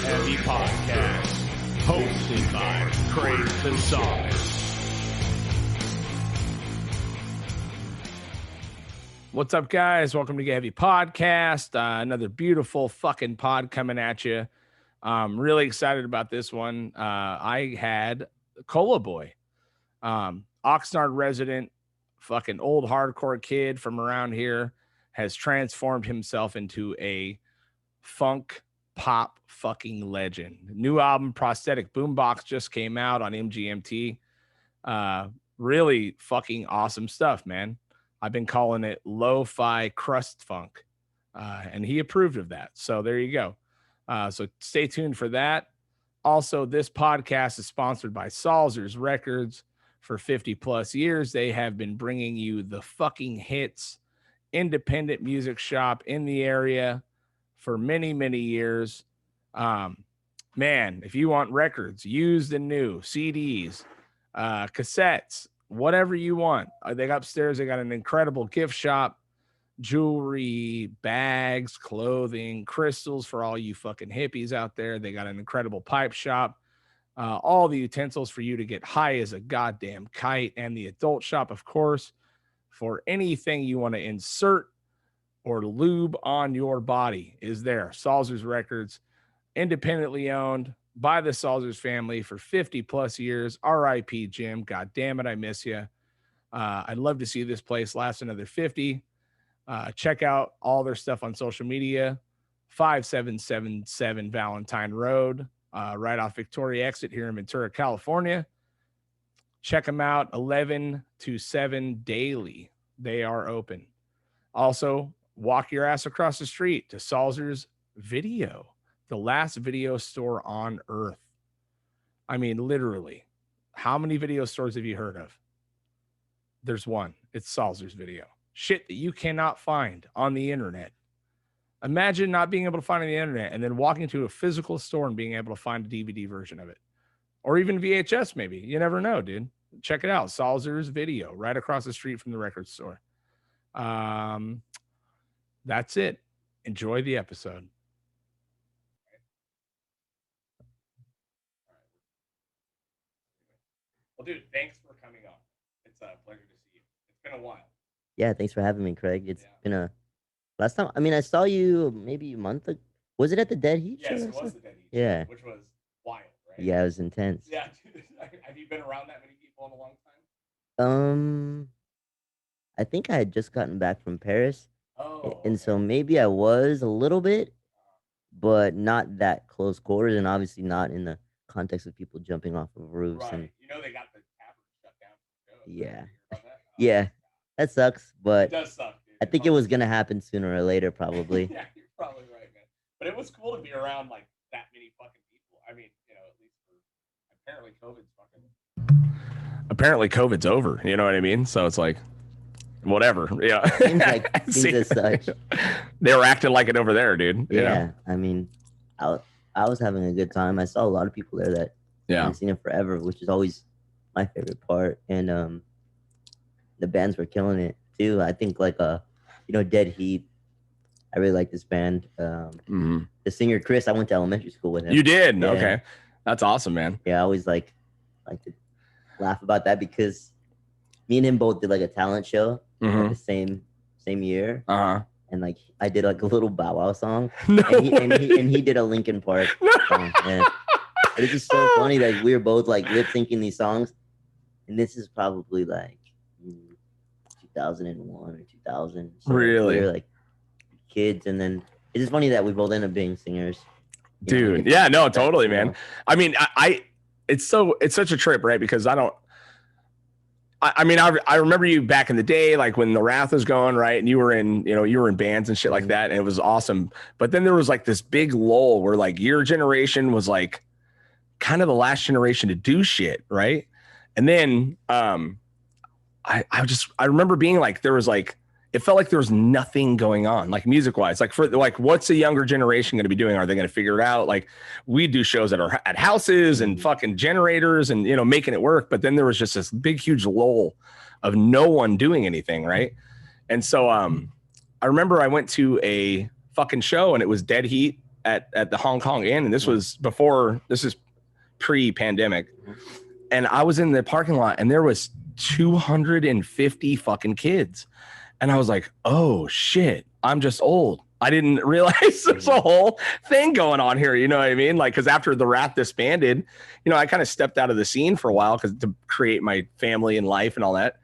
Heavy Podcast, hosted by Craig Gonzalez. What's up, guys? Welcome to Get Heavy Podcast. Another beautiful fucking pod coming at you. I'm really excited about this one. I had Cola Boyy, Oxnard resident, fucking old hardcore kid from around here, has transformed himself into a funk pop fucking legend. New album, Prosthetic Boombox, just came out on MGMT. Really fucking awesome stuff, man. I've been calling it Lofi Crust Funk, and he approved of that. So there you go. So stay tuned for that. Also, this podcast is sponsored by Salzer's Records. For 50 plus years, they have been bringing you the fucking hits, independent music shop in the area for many, many years. Man, if you want records, used and new, CDs, cassettes, whatever you want, they got upstairs. They got an incredible gift shop, jewelry, bags, clothing, crystals for all you fucking hippies out there. They got an incredible pipe shop, all the utensils for you to get high as a goddamn kite, and the adult shop, of course, for anything you want to insert or lube on your body is there. Salzer's Records, independently owned by the Salzer's family for 50 plus years. R.I.P. Jim. God damn it, I miss you. I'd love to see this place last another 50. Check out all their stuff on social media. 5777 Valentine Road, right off Victoria Exit here in Ventura, California. Check them out 11 to 7 daily. They are open. Also, walk your ass across the street to Salzer's Video, the last video store on earth. I mean, literally, how many video stores have you heard of? There's one. It's Salzer's Video. Shit that you cannot find on the internet. Imagine not being able to find on the internet and then walking to a physical store and being able to find a DVD version of it. Or even VHS, maybe. You never know, dude. Check it out. Salzer's Video, right across the street from the record store. That's it. Enjoy the episode. Well, dude, thanks for coming on. It's a pleasure to see you. It's been a while. Yeah, thanks for having me, Craig. It's been a last time. I mean, I saw you maybe a month ago. Was it at the Dead Heat show? Yes, it was the Dead Heat show, which was wild, right? Yeah, it was intense. Yeah, dude. Have you been around that many people in a long time? I think I had just gotten back from Paris. Oh, and so maybe I was a little bit, but not that close quarters, and obviously not in the context of people jumping off of roofs. Right. And you know they got the tavern shut down. Yeah. That? Yeah, that sucks, but it does suck, dude. I think it was gonna happen sooner or later, probably. Yeah, you're probably right, man. But it was cool to be around like that many fucking people. I mean, you know, at least for apparently COVID's over. You know what I mean? So it's like, whatever. Yeah. Seems as such. They were acting like it over there, dude. Yeah. I mean, I was having a good time. I saw a lot of people there that haven't seen it forever, which is always my favorite part. And the bands were killing it too. I think like Dead Heat. I really like this band. The singer Chris, I went to elementary school with him. You did? Yeah. Okay. That's awesome, man. Yeah, I always like to laugh about that because me and him both did like a talent show like the same year. And like I did like a little Bow Wow song. And he did a Linkin Park song. And it's just so funny that we were both like lip syncing these songs. And this is probably like 2001 or 2000. So really? We were like kids, and then it's just funny that we both end up being singers. Dude, yeah, no, totally, man. I mean, it's such a trip, right? Because I remember you back in the day, like when the Wrath was going, right? And you were in bands and shit like that, and it was awesome. But then there was like this big lull where like your generation was like kind of the last generation to do shit, right? And then I remember being like, there was like, it felt like there was nothing going on, like music wise, like for like, what's the younger generation going to be doing? Are they going to figure it out? Like we do shows that are at houses and fucking generators and, making it work. But then there was just this big, huge lull of no one doing anything. Right. And so, I remember I went to a fucking show and it was Dead Heat at the Hong Kong Inn, and this is pre-pandemic, and I was in the parking lot, and there was 250 fucking kids, and I was like, oh shit, I'm just old. I didn't realize there's a whole thing going on here. You know what I mean? Like, because after the Wrath disbanded, I kind of stepped out of the scene for a while to create my family and life and all that.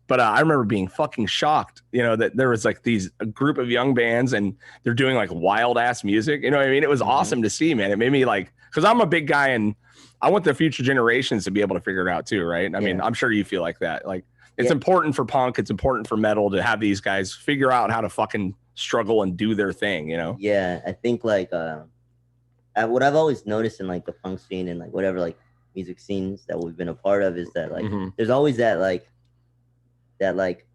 But I remember being fucking shocked, that there was like a group of young bands and they're doing like wild ass music. You know what I mean? It was awesome to see, man. It made me like, because I'm a big guy and I want the future generations to be able to figure it out too, right? I mean, I'm sure you feel like that. Like, it's important for punk, it's important for metal to have these guys figure out how to fucking struggle and do their thing, Yeah, I think like what I've always noticed in like the punk scene and like whatever like music scenes that we've been a part of is that like there's always that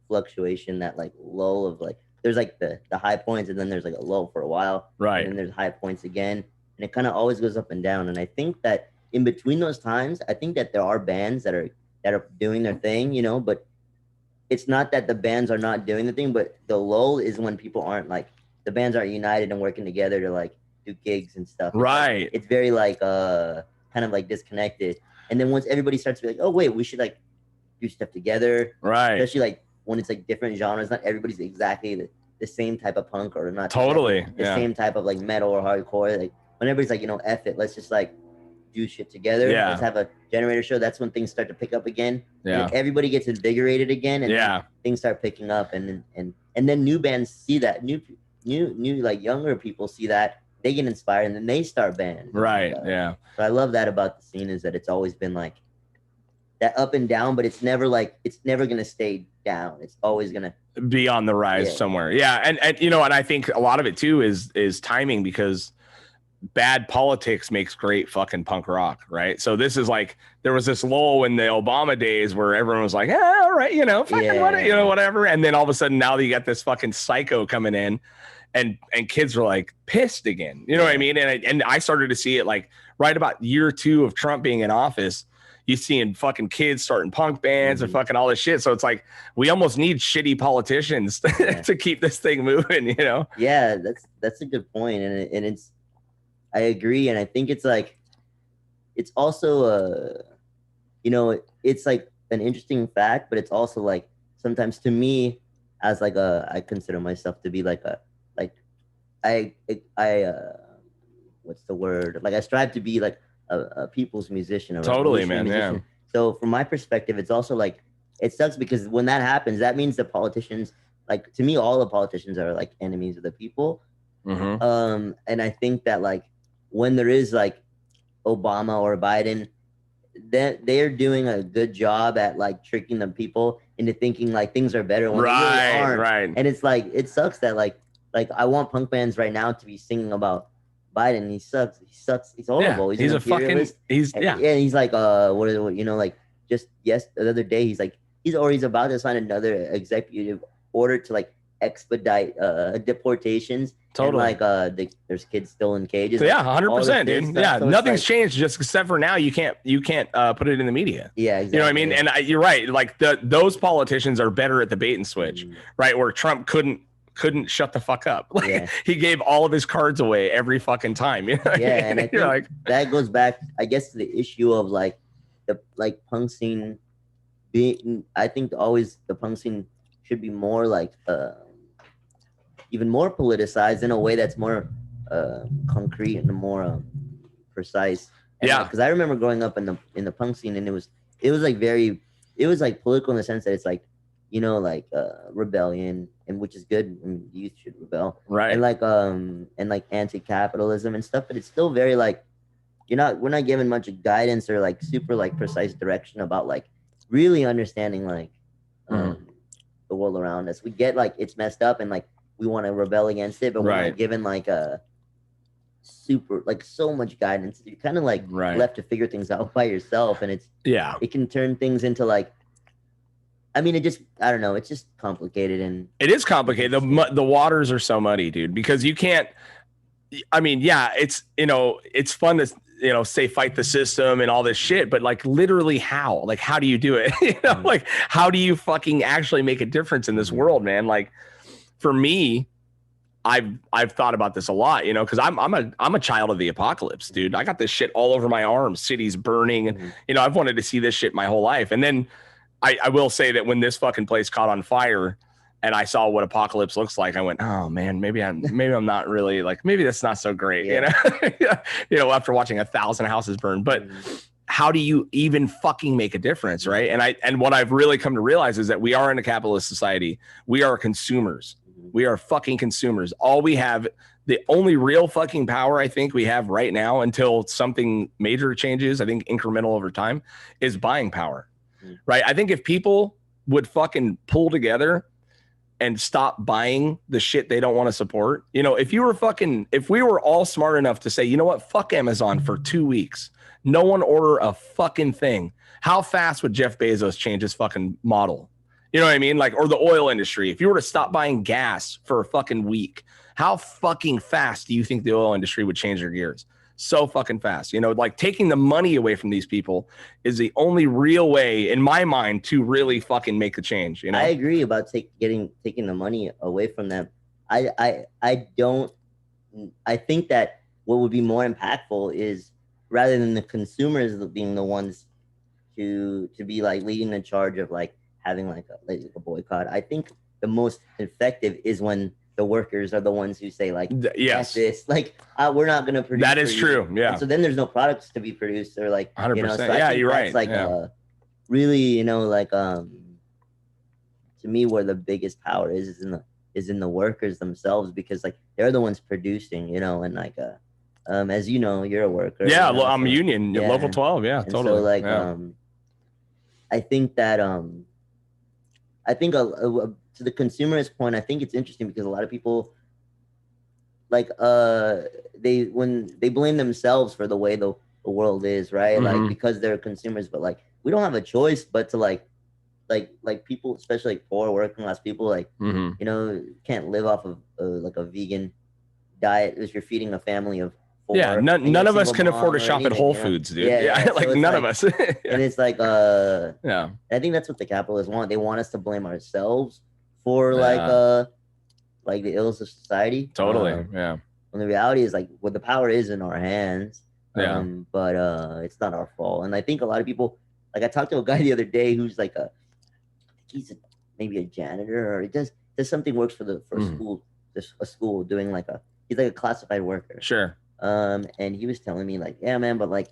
fluctuation, that like lull of like there's like the high points and then there's like a lull for a while, right? And then there's high points again, and it kind of always goes up and down. And I think that in between those times, I think that there are bands that are doing their thing, but it's not that the bands are not doing the thing, but the lull is when people aren't like, the bands aren't united and working together to like do gigs and stuff. Right. It's very like kind of like disconnected. And then once everybody starts to be like, oh wait, we should like do stuff together. Right. Especially like when it's like different genres, not everybody's exactly the same type of punk or not totally the same type of like metal or hardcore. Like when everybody's like, F it, let's just like do shit together. Yeah. Let's have a generator show. That's when things start to pick up again. Yeah. Like everybody gets invigorated again, and things start picking up, and then new bands see that, new like younger people see that, they get inspired, and then they start bands. Right. So I love that about the scene, is that it's always been like that up and down, but it's never gonna stay down. It's always gonna be on the rise somewhere. Yeah. And and I think a lot of it too is timing, because bad politics makes great fucking punk rock, right? So this is like, there was this lull in the Obama days where everyone was like, all right, whatever. And then all of a sudden now you got this fucking psycho coming in, and kids were like pissed again. You know what I mean? And I started to see it like right about year 2 of Trump being in office. You seeing fucking kids starting punk bands and fucking all this shit. So it's like, we almost need shitty politicians to keep this thing moving, Yeah, that's a good point. And it's, I agree. And I think it's like, it's also, it's like an interesting fact, but it's also like, sometimes to me as like I consider myself to be like what's the word? Like I strive to be like a people's musician. Totally, man. Musician. Yeah. So from my perspective, it's also like, it sucks because when that happens, that means the politicians, like to me, all the politicians are like enemies of the people. And I think that like, when there is like Obama or Biden, that they're doing a good job at like tricking the people into thinking like things are better when they really aren't. Right. And it's like, it sucks that like I want punk bands right now to be singing about Biden. He sucks. He's horrible. Yeah, he's a fucking. He's And he's like like just the other day he's like he's about to sign another executive order to like expedite deportations. Totally. And like there's kids still in cages. So, 100%, dude. Yeah, so nothing's changed, just except for now you can't put it in the media. Yeah, exactly. You know what I mean? And you're right. Like those politicians are better at the bait and switch, right? Where Trump couldn't shut the fuck up. Like he gave all of his cards away every fucking time. You know what I mean? And I think like, that goes back, I guess, to the issue of like the punk scene being. I think always the punk scene should be more like even more politicized in a way that's more concrete and more precise. And because I remember growing up in the punk scene, and it was like political in the sense that it's like, rebellion, and which is good. I mean, youth should rebel, right? And like anti-capitalism and stuff, but it's still very like we're not given much guidance or like super like precise direction about like really understanding like the world around us. We get like it's messed up and like we want to rebel against it, but we're not given like a super like so much guidance. You're kind of like left to figure things out by yourself, and it can turn things into like, I mean, I don't know, it's just complicated. And it is complicated. The waters are so muddy, dude, because you can't, I mean, it's it's fun to say fight the system and all this shit, but like literally how do you do it? Like how do you fucking actually make a difference in this world, man? Like for me, I've thought about this a lot, you know, because I'm a child of the apocalypse, dude. I got this shit all over my arms, cities burning, and you know, I've wanted to see this shit my whole life. And then I will say that when this fucking place caught on fire and I saw what apocalypse looks like, I went, oh man, maybe I'm not really like, maybe that's not so great, you know, you know, after watching 1,000 houses burn. But how do you even fucking make a difference, right? And what I've really come to realize is that we are in a capitalist society. We are consumers. We are fucking consumers. All we have, the only real fucking power I think we have right now, until something major changes, I think incremental over time, is buying power, right? I think if people would fucking pull together and stop buying the shit they don't want to support, you know, if we were all smart enough to say, you know what, fuck Amazon for 2 weeks, no one order a fucking thing, how fast would Jeff Bezos change his fucking model? You know what I mean? Like, or the oil industry. If you were to stop buying gas for a fucking week, how fucking fast do you think the oil industry would change their gears? So fucking fast. You know, like taking the money away from these people is the only real way, in my mind, to really fucking make a change. You know, I agree about taking the money away from them. I think that what would be more impactful is, rather than the consumers being the ones to be like leading the charge of like having like a boycott, I think the most effective is when the workers are the ones who say like, yes, this, like, we're not going to produce. That is true. Yeah. And so then there's no products to be produced, or like, 100%. You know, so yeah, you're right. Like, really, you know, like, to me, where the biggest power is in the workers themselves, because like they're the ones producing, you know, and like, as you know, you're a worker. Yeah. You know, I'm union, local 12. Yeah, and totally. So like, I think that, I think to the consumerist point, I think it's interesting because a lot of people like when they blame themselves for the way the world is, right? Like, because they're consumers, but like we don't have a choice but to like people, especially like poor working class people, like you know, can't live off of like a vegan diet if you're feeding a family of 4. Yeah, none of us can afford to shop at Whole Foods, dude. Yeah, like none of us. And it's like, I think that's what the capitalists want. They want us to blame ourselves for like the ills of society. Totally. Yeah. When the reality is like, the power is in our hands. But it's not our fault. And I think a lot of people, like, I talked to a guy the other day who's like he's maybe a janitor, or he does something, works for a school doing like he's like a classified worker. Sure. And he was telling me like, yeah, man, but like,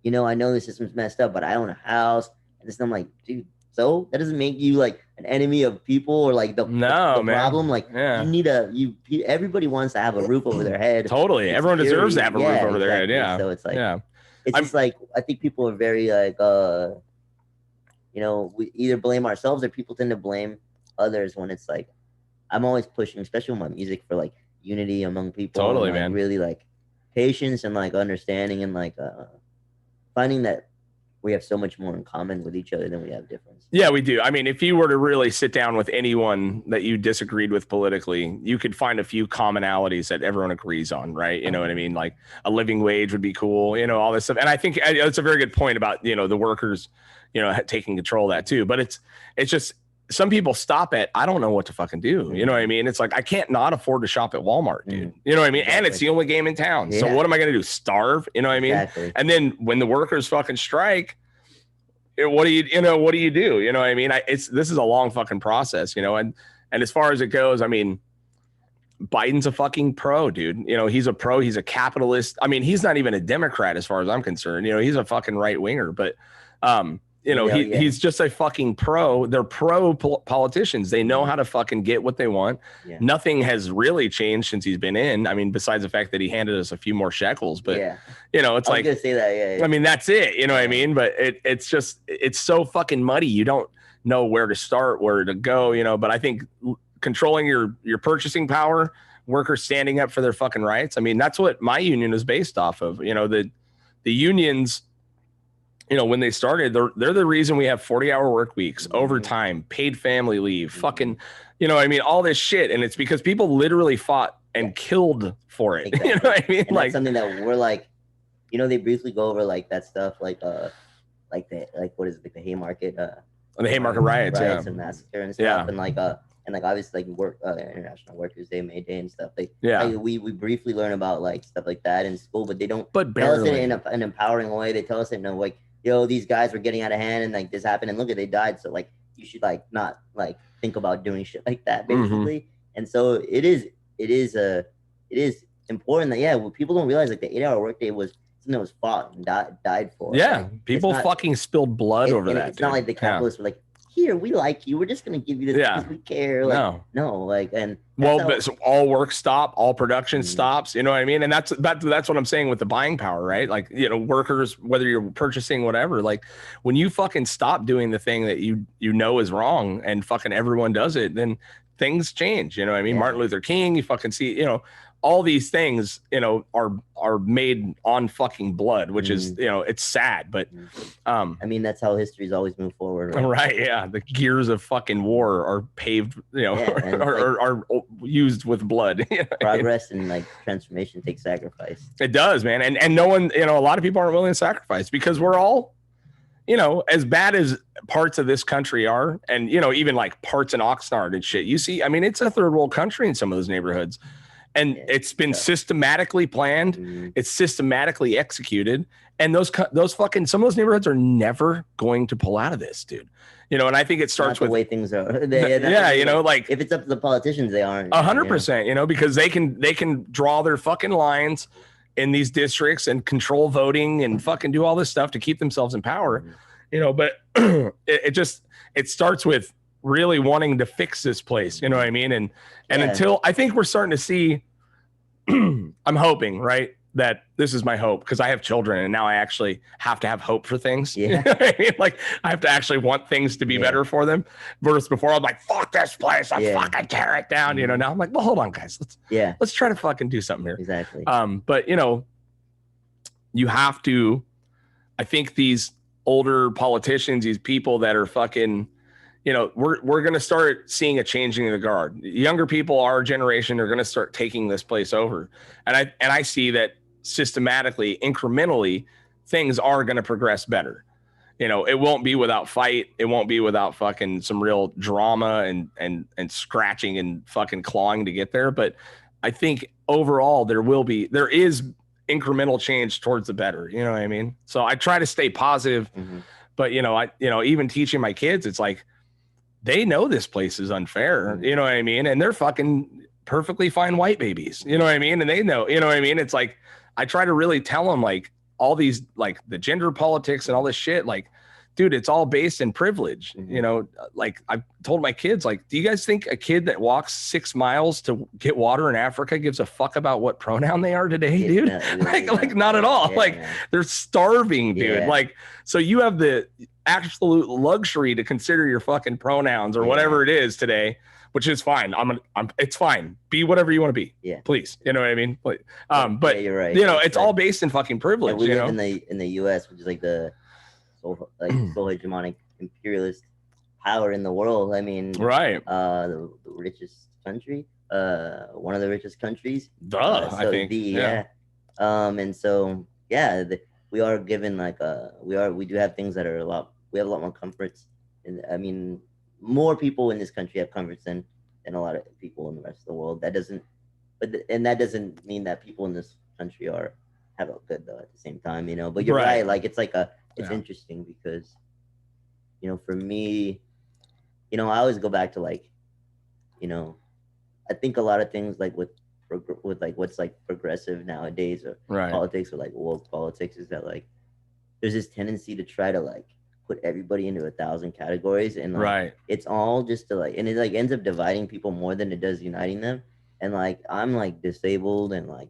you know, I know the system's messed up, but I own a house. And I'm like, dude, so that doesn't make you like an enemy of people, or like the problem. Like, you need everybody wants to have a roof over their head. Totally. Everyone deserves to have a roof over their head. Yeah. So it's like, it's just like, I think people are very like, you know, we either blame ourselves, or people tend to blame others, when it's like, I'm always pushing, especially with my music, for like unity among people. Totally, and, like, man. Really like patience and like understanding, and like finding that we have so much more in common with each other than we have difference. Yeah, we do. I mean, if you were to really sit down with anyone that you disagreed with politically, you could find a few commonalities that everyone agrees on, right? You know what I mean? Like a living wage would be cool, you know, all this stuff. And I think it's a very good point about, you know, the workers, you know, taking control of that too. But it's just, some people stop at, I don't know what to fucking do. You know what I mean? It's like, I can't not afford to shop at Walmart, dude. You know what I mean? Exactly. And it's the only game in town. So what am I going to do? Starve? You know what I mean? Exactly. And then when the workers fucking strike, what do you do? You know what I mean? This is a long fucking process, you know? And as far as it goes, I mean, Biden's a fucking pro, dude. You know, he's a pro. He's a capitalist. I mean, he's not even a Democrat as far as I'm concerned. You know, he's a fucking right winger, but, you know, he's just a fucking pro. They're pro politicians. They know how to fucking get what they want. Yeah. Nothing has really changed since he's been in. I mean, besides the fact that he handed us a few more shekels, but you know, it's like, I was gonna say that. I mean, that's it. You know what I mean? But it's just, it's so fucking muddy. You don't know where to start, where to go, you know, but I think controlling your purchasing power, workers standing up for their fucking rights. I mean, that's what my union is based off of. You know, the unions, you know, when they started, they're the reason we have 40-hour work weeks, overtime, paid family leave, fucking, you know what I mean? All this shit. And it's because people literally fought and killed for it. Exactly. You know what I mean? And like, that's something that we're like, you know, they briefly go over like that stuff, like what is it, like the Haymarket, the Haymarket riots and massacre and stuff. And like, and and like obviously like International Workers Day, May Day, and stuff. Like we briefly learn about like stuff like that in school, but they don't tell us it in an empowering way. They tell us it in a like, yo, these guys were getting out of hand and like this happened and look at they died. So like you should like not like think about doing shit like that basically. And so it is important that people don't realize like the 8-hour workday was something that was fought and died for. Like, people fucking spilled blood over that. It's not like the capitalists were like, here, we like you, we're just gonna give you this because we care. Like, no, like, and but so all work stop, all production stops, you know what I mean? And that's what I'm saying with the buying power, right? Like, you know, workers, whether you're purchasing whatever, like when you fucking stop doing the thing that you know is wrong and fucking everyone does it, then things change, you know what I mean? Martin Luther King, you fucking see, you know, all these things, you know, are made on fucking blood, which is, you know, it's sad, but I mean, that's how history's always moved forward, right? Yeah, the gears of fucking war are paved, you know, are used with blood. You know? Progress and like transformation takes sacrifice. It does, man, and no one, you know, a lot of people aren't willing to sacrifice because we're all, you know, as bad as parts of this country are, and you know, even like parts in Oxnard and shit. You see, I mean, it's a third world country in some of those neighborhoods. And it's been systematically planned. It's systematically executed. And those fucking, some of those neighborhoods are never going to pull out of this, dude. You know, and I think it starts with the way things are. You know, like if it's up to the politicians, they aren't. 100%, you know, because they can draw their fucking lines in these districts and control voting and fucking do all this stuff to keep themselves in power, you know, but it starts with really wanting to fix this place, you know what I mean? And until I think we're starting to see, I'm hoping, right, that this is my hope because I have children and now I actually have to have hope for things. Yeah. You know what I mean? Like I have to actually want things to be better for them. Versus before I'm like, fuck this place, let's fucking tear it down. You know, now I'm like, well, hold on, guys, let's try to fucking do something here. Exactly. But you know, you have to, I think these older politicians, these people that are fucking, you know, we're going to start seeing a changing of the guard. Younger people, our generation, are going to start taking this place over. And I see that systematically, incrementally, things are going to progress better. You know, it won't be without fight. It won't be without fucking some real drama and scratching and fucking clawing to get there. But I think overall there is incremental change towards the better. You know what I mean? So I try to stay positive, but you know, even teaching my kids, it's like, they know this place is unfair, you know what I mean? And they're fucking perfectly fine white babies, you know what I mean? And they know, you know what I mean? It's like, I try to really tell them like all these, like the gender politics and all this shit, like, dude, it's all based in privilege. You know, like I've told my kids, like, do you guys think a kid that walks 6 miles to get water in Africa gives a fuck about what pronoun they are today, dude? Like not at all. They're starving, dude. Like, so you have the absolute luxury to consider your fucking pronouns or whatever it is today, which is fine. It's fine. Be whatever you want to be. Yeah. Please. You know what I mean? But you're right. You know, it's all based in fucking privilege. We live in the US, which is like the sole hegemonic imperialist power in the world. I mean, the richest country, one of the richest countries. I think. And so we are given like we do have things that are we have a lot more comforts, and I mean more people in this country have comforts than a lot of people in the rest of the world. That doesn't mean that people in this country have it good though at the same time, you know. But you're right, like it's interesting because, you know, for me, you know, I always go back to like, you know, I think a lot of things like with like what's like progressive nowadays or politics or like woke politics is that like there's this tendency to try to like put everybody into 1,000 categories and like it's all just to like, and it like ends up dividing people more than it does uniting them. And like I'm like disabled and like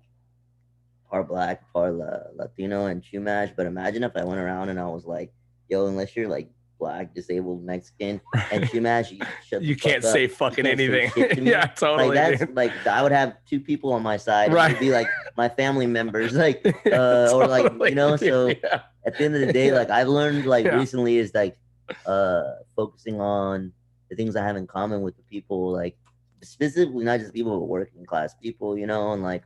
part black, part Latino and Chumash, but imagine if I went around and I was like, yo, unless you're like black, disabled, Mexican, and Chumash, you can't say fucking anything. Yeah, totally. Like that's like I would have 2 people on my side. Right. It would be like my family members, like or like, you know. So at the end of the day, like I've learned like recently is like focusing on the things I have in common with the people, like specifically not just people but working class people, you know, and like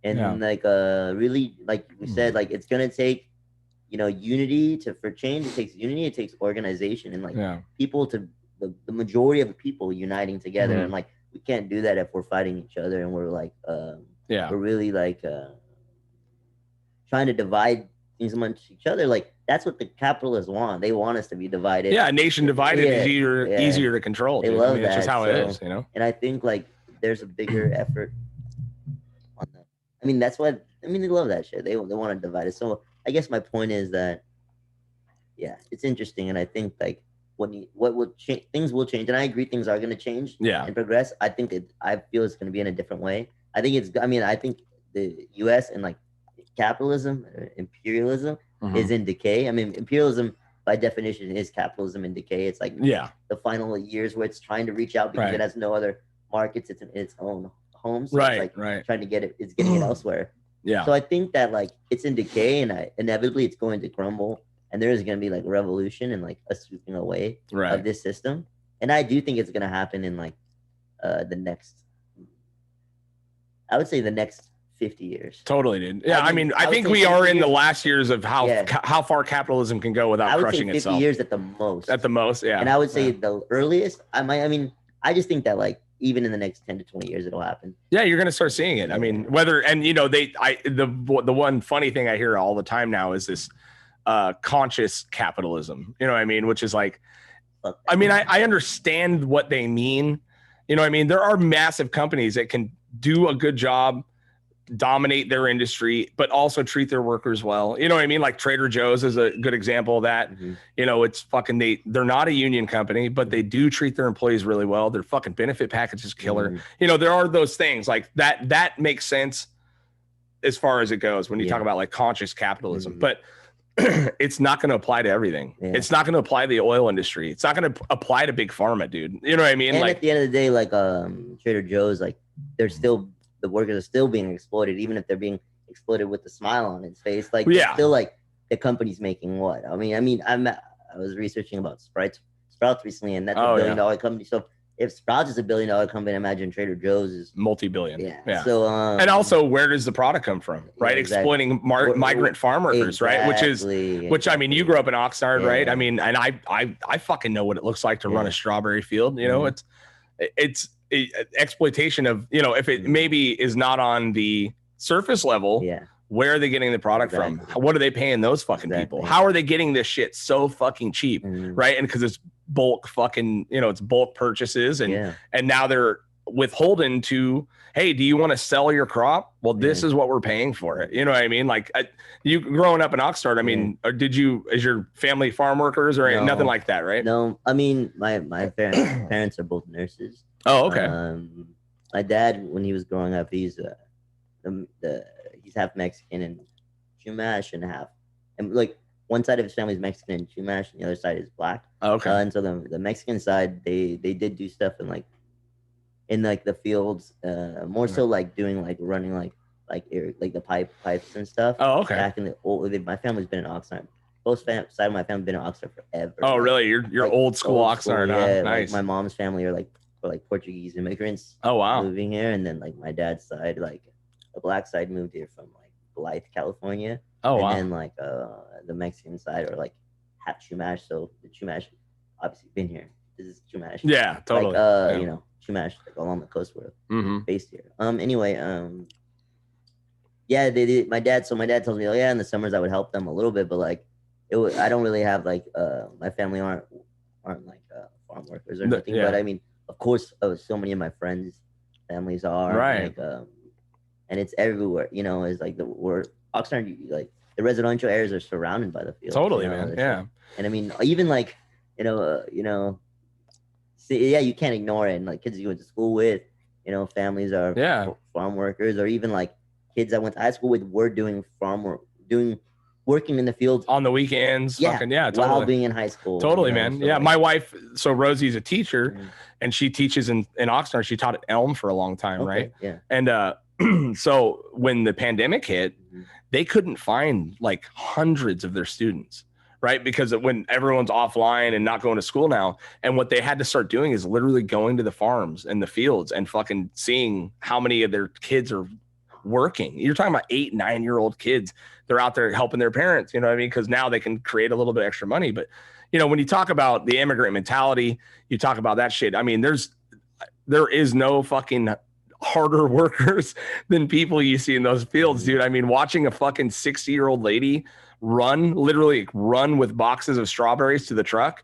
like really like we said, like it's gonna take, you know, unity for change. It takes unity, it takes organization, and like people to the majority of the people uniting together. And like, we can't do that if we're fighting each other and we're like, we're really like trying to divide things amongst each other. Like, that's what the capitalists want. They want us to be divided. Yeah, a nation divided is easier to control. They love that. It's just how it is, you know. And I think like there's a bigger effort on that. I mean, that's what they love that shit. They want to divide it. So I guess my point is that it's interesting, and I think like what will change, things will change, and I agree things are going to change and progress. I think I feel it's going to be in a different way. I think I think the U.S. and like capitalism, imperialism is in decay. I mean, imperialism by definition is capitalism in decay. It's like the final years where it's trying to reach out because it has no other markets. It's in its own homes. So it's like trying to get it. It's getting it elsewhere. Yeah. So I think that like it's in decay, and inevitably it's going to crumble, and there is going to be like a revolution and like a sweeping away of this system. And I do think it's going to happen in like the next 50 years. Totally, dude. Yeah, I think we are in the last years of how far capitalism can go without crushing itself. 50 years at the most. At the most, yeah. And I would say the earliest, I just think that like even in the next 10 to 20 years, it'll happen. Yeah, you're going to start seeing it. I mean, the one funny thing I hear all the time now is this conscious capitalism, you know what I mean? Which is like, I understand what they mean. You know what I mean? There are massive companies that can do a good job, dominate their industry, but also treat their workers well. You know what I mean? Like Trader Joe's is a good example of that. You know, it's fucking, they're not a union company, but they do treat their employees really well. Their fucking benefit package is killer. You know, there are those things like that makes sense as far as it goes when you talk about like conscious capitalism, but it's not going to apply to everything. It's not going to apply to the oil industry. It's not going to apply to big pharma, dude. You know what I mean? And like at the end of the day, like Trader Joe's, like the workers are still being exploited, even if they're being exploited with a smile on its face. Like, still like the company's making what? I was researching about Sprouts recently, and that's $1 billion company. So if Sprouts is $1 billion company, I imagine Trader Joe's is multi-billion. Yeah. So and also, where does the product come from? Right, exploiting migrant farm workers, right? Which I mean, you grew up in Oxnard, right? I mean, and I fucking know what it looks like to run a strawberry field. You know, it's exploitation of, you know, if it maybe is not on the surface level, where are they getting the product from? What are they paying those fucking people? How are they getting this shit so fucking cheap, right? And because it's bulk fucking, you know, it's bulk purchases, and now they're withholding to, hey, do you want to sell your crop? Well, this is what we're paying for it. You know what I mean? Like you growing up in Oxnard, I mean, is your family farm workers or nothing like that, right? No, I mean, my parents are both nurses. Oh, okay. My dad, when he was growing up, he's half Mexican and Chumash and half, and like one side of his family is Mexican and Chumash, and the other side is black. Oh, okay. And so the Mexican side, they did do stuff in the fields, more so like doing like running like the pipes and stuff. Oh, okay. Back in the old, my family's been in Oxnard. Both side of my family been in Oxnard forever. Oh, really? You're like, old school Oxnard, huh? Nice. Like my mom's family are like Portuguese immigrants. Oh, wow. Moving here, and then like my dad's side, like the black side moved here from like Blythe, California. Oh, wow. And then like the Mexican side are like half Chumash, so the Chumash obviously been here. This is Chumash. Yeah, totally. You know, Chumash like along the coast we're based here. Anyway, they did. My dad tells me, oh yeah, in the summers I would help them a little bit, but like I don't really have like my family aren't like farm workers or anything. But I mean, of course, so many of my friends' families are, right? Like, and it's everywhere. You know, it's like we're Oxnard, like the residential areas are surrounded by the field. Totally, you know, man. Yeah. And I mean, even like you can't ignore it. And like kids you went to school with, you know, families are farm workers, or even like kids I went to high school with were doing farm work, working in the fields on the weekends. Totally. While being in high school. Totally, man. So yeah. Like, my wife, so Rosie's a teacher and she teaches in Oxnard. She taught at Elm for a long time. Right. Yeah. And so when the pandemic hit, they couldn't find like hundreds of their students, right? Because when everyone's offline and not going to school now, and what they had to start doing is literally going to the farms and the fields and fucking seeing how many of their kids are working. You're talking about 8-9-year-old kids. They're out there helping their parents, you know what I mean? Because now they can create a little bit extra money. But you know, when you talk about the immigrant mentality, you talk about that shit. I mean, there is no fucking harder workers than people you see in those fields, dude. I mean, watching a fucking 60-year-old lady literally run with boxes of strawberries to the truck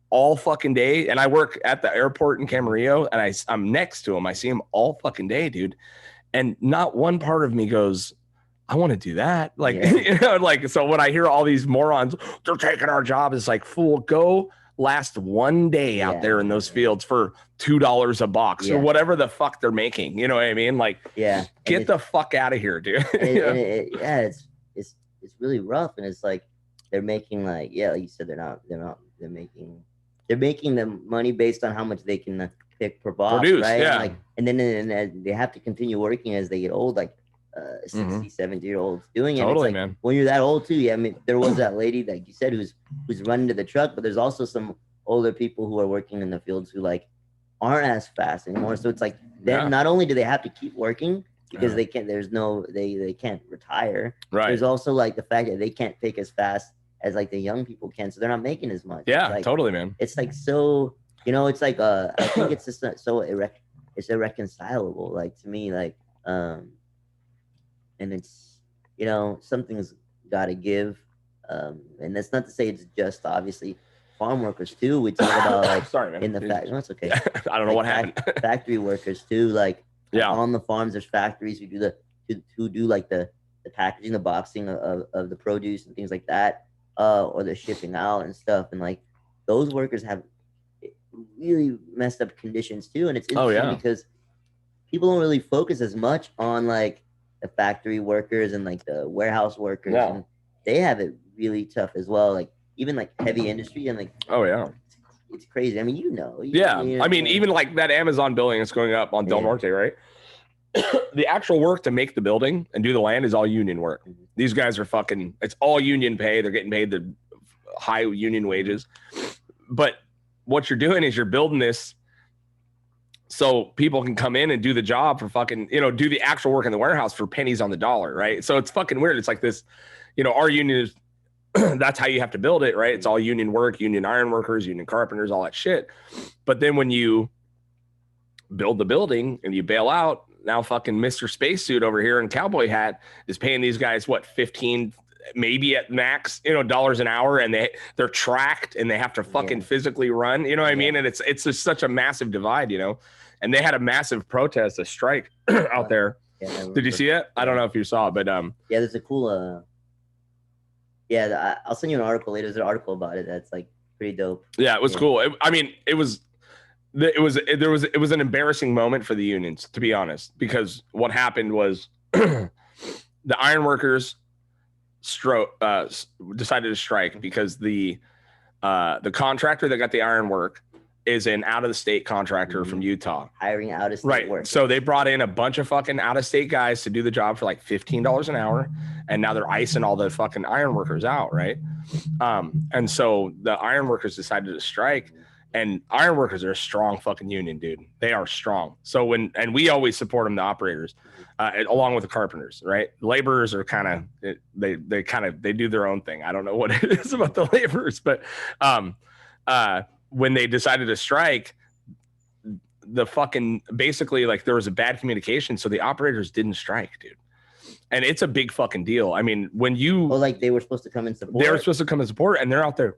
all fucking day. And I work at the airport in Camarillo, and I'm next to him. I see him all fucking day, dude. And not one part of me goes, I want to do that. Like, you know, like, so when I hear all these morons, they're taking our job, it's like, fool, go last one day out there in those fields for $2 a box or whatever the fuck they're making. You know what I mean? Like, get the fuck out of here, dude. It's really rough. And it's like, they're making like you said, they're making the money based on how much they can pick per box, right? Yeah. And then they have to continue working as they get old, like 60, 70-year-olds doing it. Totally, it's like, man. When you're that old too, I mean, there was that lady, like you said, who's running to the truck, but there's also some older people who are working in the fields who like aren't as fast anymore. So it's like, then not only do they have to keep working because they can't, they can't retire. Right. There's also like the fact that they can't pick as fast as like the young people can, so they're not making as much. Yeah, like, totally, man. It's like, so, you know, it's like I think it's just so it's irreconcilable, like, to me, like and it's, you know, something's got to give, and that's not to say it's just obviously farm workers too. We talk about like sorry, man. In the factory. No, it's okay. I don't know what happened. Factory workers too, like on the farms. There's factories who do like the packaging, the boxing of the produce and things like that, or the shipping out and stuff. And like those workers have really messed up conditions too. And it's interesting because people don't really focus as much on like the factory workers and like the warehouse workers. And they have it really tough as well. Like even like heavy industry and like, it's crazy. I mean, you know. I mean, even like that Amazon building that's going up on Del Norte, right? The actual work to make the building and do the land is all union work. These guys are fucking, it's all union pay. They're getting paid the high union wages. But what you're doing is you're building this so people can come in and do the job for fucking, you know, do the actual work in the warehouse for pennies on the dollar, right? So it's fucking weird. It's like this, you know, our union is, that's how you have to build it, right? It's all union work, union iron workers, union carpenters, all that shit. But then when you build the building and you bail out, now fucking Mr. Spacesuit over here in cowboy hat is paying these guys, what, 15, maybe at max, you know, dollars an hour, and they're tracked and they have to fucking physically run, you know what I mean? And it's just such a massive divide, you know? And they had a massive protest, a strike out there. Did you see it? I don't know if you saw it, but there's a cool I'll send you an article later. There's an article about it that's like pretty dope. Yeah, it was cool. It was an embarrassing moment for the unions, to be honest, because what happened was the ironworkers decided to strike because the contractor that got the ironwork is an out-of-the-state contractor from Utah. Hiring out-of-state workers. So they brought in a bunch of fucking out-of-state guys to do the job for like $15 an hour, and now they're icing all the fucking ironworkers out, right? And so the ironworkers decided to strike, and ironworkers are a strong fucking union, dude. They are strong. So and we always support them, the operators, along with the carpenters, right? Laborers are kind of, they do their own thing. I don't know what it is about the laborers, but when they decided to strike, the fucking basically like there was a bad communication, so the operators didn't strike, dude. And it's a big fucking deal. I mean, when you like they were supposed to come and support. They were supposed to come and support, and they're out there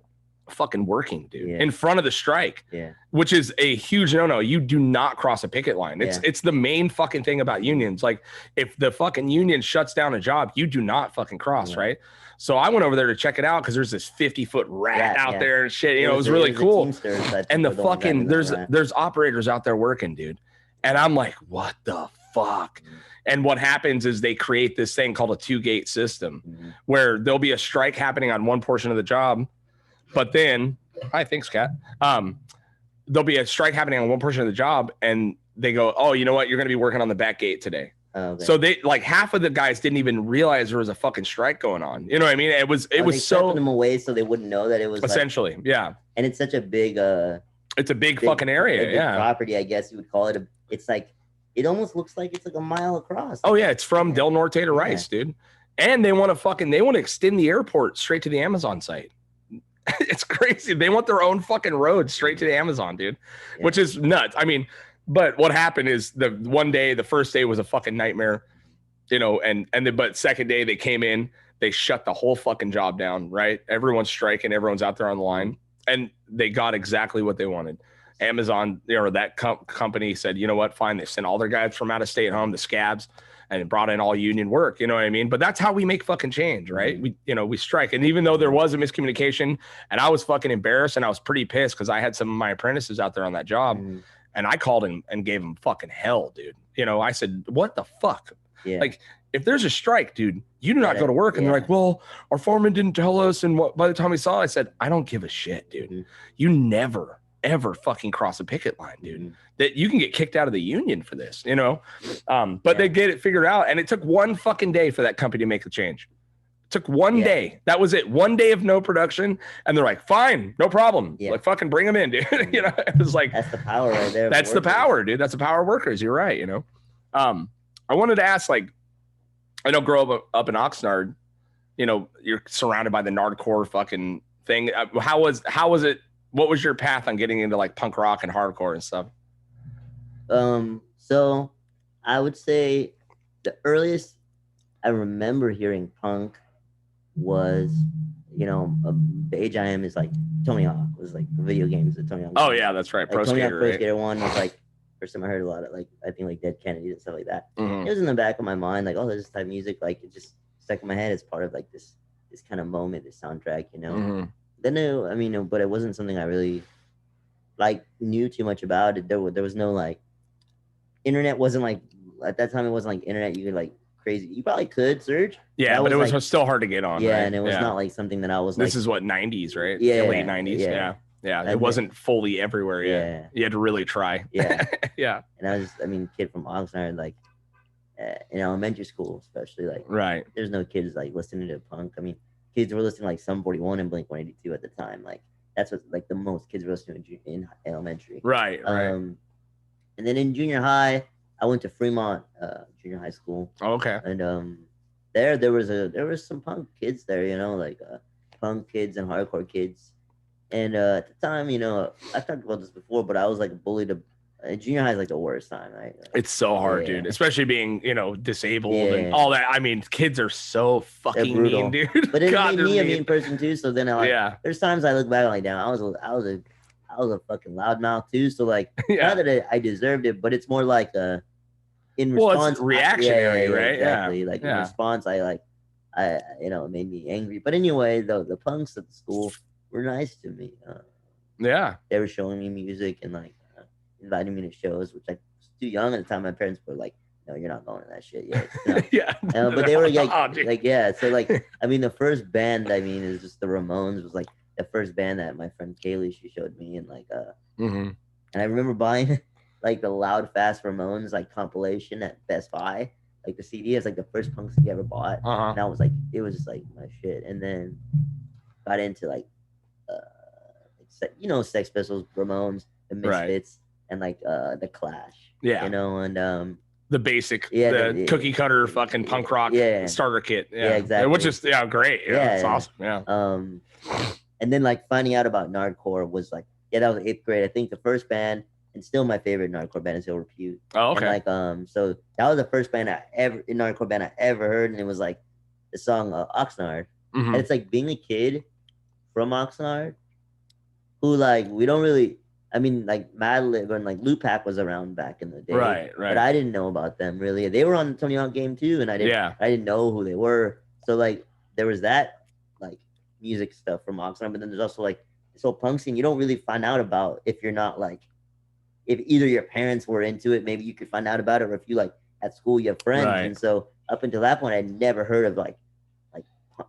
fucking working, dude, in front of the strike, which is a huge no-no. You do not cross a picket line. It's the main fucking thing about unions. Like if the fucking union shuts down a job, you do not fucking cross, right? So I went over there to check it out because there's this 50-foot rat out there and shit. You know, it was really cool. And the fucking there's operators out there working, dude. And I'm like, what the fuck? And what happens is they create this thing called a 2-gate system where there'll be a strike happening on one portion of the job, but then thanks, Kat. There'll be a strike happening on one portion of the job, and they go, oh, you know what? You're going to be working on the back gate today. So they like half of the guys didn't even realize there was a fucking strike going on. You know what I mean? It was so them away so they wouldn't know that it was essentially And it's such a big it's a big fucking area, property, I guess you would call it. It's like it almost looks like it's like a mile across. Oh yeah, it's from Del Norte to Rice, dude. And they want to extend the airport straight to the Amazon site. It's crazy. They want their own fucking road straight to the Amazon, dude, which is nuts. I mean, but what happened is the first day was a fucking nightmare, you know, but second day they came in, they shut the whole fucking job down, right? Everyone's striking, everyone's out there on the line, and they got exactly what they wanted. Amazon, you know, that company said, you know what, fine. They sent all their guys from out of state home, the scabs, and it brought in all union work. You know what I mean? But that's how we make fucking change, right? We strike. And even though there was a miscommunication and I was fucking embarrassed and I was pretty pissed because I had some of my apprentices out there on that job and I called him and gave him fucking hell, dude. You know, I said, what the fuck? Yeah. Like, if there's a strike, dude, you do not go to work. And they're like, well, our foreman didn't tell us. And by the time we saw it, I said, I don't give a shit, dude. You never, ever fucking cross a picket line, dude. That you can get kicked out of the union for this, you know? But they get it figured out. And it took one fucking day for that company to make the change. It took one day. That was it. One day of no production. And they're like, fine, no problem. Like, fucking bring them in, dude. You know, it was like, that's the power right there. That's the power, dude. That's the power of workers. You're right, you know? I wanted to ask, like, I know grow up in Oxnard, you know, you're surrounded by the nardcore fucking thing. How was it? What was your path on getting into like punk rock and hardcore and stuff? So I would say the earliest I remember hearing punk was, you know, the age I am is like Tony Hawk was like the video games that Tony Hawk. Oh yeah, that's right. Like, Tony Hawk Pro Skater 1 was like first time I heard a lot of like I think like Dead Kennedys and stuff like that. It was in the back of my mind, like, oh, this type of music, like it just stuck in my head as part of like this kind of moment, this soundtrack, you know. Then I mean, but it wasn't something I really like knew too much about it. There was no like internet wasn't like at that time. It wasn't like internet. You could like crazy. You probably could search. Yeah, but it was like, still hard to get on. Yeah, right? and it was not like something that I was. This like, is what 90s, right? Yeah, late 90s. Yeah. It wasn't fully everywhere yet. Yeah, you had to really try. Yeah, yeah. And I was, kid from Oxnard, like in elementary school, especially like. Right. There's no kids like listening to punk. I mean, kids were listening to, like Sum 41 and Blink 182 at the time. Like that's what like the most kids were listening to in elementary. Right. And then in junior high, I went to Fremont Junior High School. Oh, okay. And there was some punk kids there, you know, like punk kids and hardcore kids. And at the time, you know, I've talked about this before, but I was like bullied. Junior high is like the worst time, right? It's so hard, dude. Especially being, you know, disabled and all that. I mean, kids are so fucking mean, dude. But it made me a mean person too. So then there's times I look back like, damn, I was a fucking loudmouth too. So like, not that I deserved it, but it's more like in response, it's reactionary, right? Exactly. Like in response, I you know, it made me angry. But anyway, the punks at the school were nice to me. They were showing me music and like inviting me to shows, which I was too young at the time. My parents were like, "No, you're not going to that shit yet." You know? But they were like, So like, I mean, the first band is just the Ramones was like the first band that my friend Kaylee she showed me, and like and I remember buying like the Loud Fast Ramones like compilation at Best Buy, like the CD is like the first punk CD I ever bought, and I was like, it was just like my shit, and then got into like you know, Sex Pistols, Ramones, the Misfits, and like the Clash, you know, and the basic, the cookie cutter fucking punk rock starter kit, exactly, which is great, it's awesome, and then like finding out about Nardcore was like, that was 8th grade. I think the first band and still my favorite Nardcore band is Ill Repute. Oh, okay. And like so that was the first band Nardcore band I ever heard, and it was like the song Oxnard, and it's like being a kid from Oxnard who like we don't really. I mean, like Madlib and like Lupac was around back in the day, right. But I didn't know about them really. They were on the Tony Hawk game too, and I didn't know who they were. So like there was that like music stuff from Oxnard, but then there's also like this whole punk scene you don't really find out about if you're not like if either your parents were into it, maybe you could find out about it, or if you like at school you have friends. Right. And so up until that point, I'd never heard of like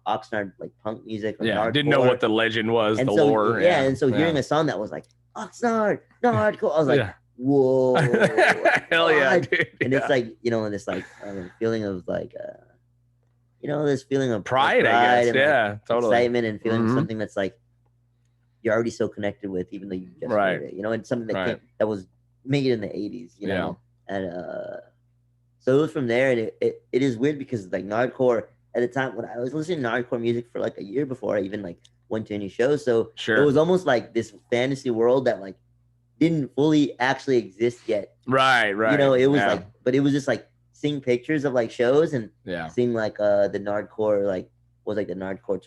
Oxnard like punk music. I didn't know what the legend was, and the so, lore. And so hearing a song that was like Oxnard, hardcore. I was like, whoa, hell yeah, dude. And it's like, you know, this like feeling of like, you know, this feeling of pride I guess, and, like, totally, excitement and feeling something that's like you're already so connected with, even though you just heard it, you know, and something that that was made in the 80s, you know, and so it was from there, and it is weird because like Nardcore at the time when I was listening to Nardcore music for like a year before I even like went to any shows. So sure. it was almost like this fantasy world that like didn't fully actually exist yet. Right. You know, it was like, but it was just like seeing pictures of like shows and seeing like the Nardcore, like was like the Nardcore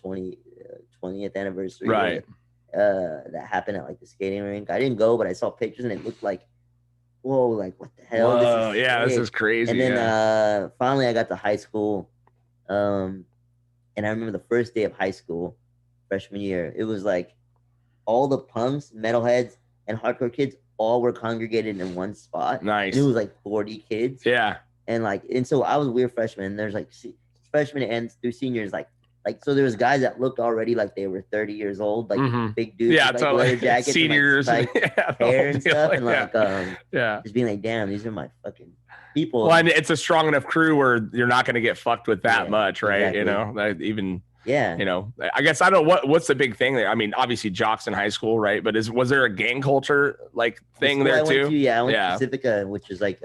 20th anniversary. Right. That happened at like the skating rink. I didn't go, but I saw pictures and it looked like, whoa, like what the hell? Whoa, this is crazy. And then finally I got to high school. And I remember the first day of high school, freshman year, it was like all the punks, metalheads, and hardcore kids all were congregated in one spot. Nice. And it was like 40 kids. Yeah. And so I was a weird freshman. And there's like freshmen and through seniors, like so there was guys that looked already like they were 30 years old, like big dudes, yeah, with, like, leather jackets, seniors, and, like, hair and stuff, and like just being like, damn, these are my fucking people. Well, and it's a strong enough crew where you're not going to get fucked with that much, right? Exactly. You know, even. Yeah. You know, I guess I don't know what's the big thing there. I mean, obviously jocks in high school, right? But was there a gang culture like thing there too? I went to Pacifica, which is like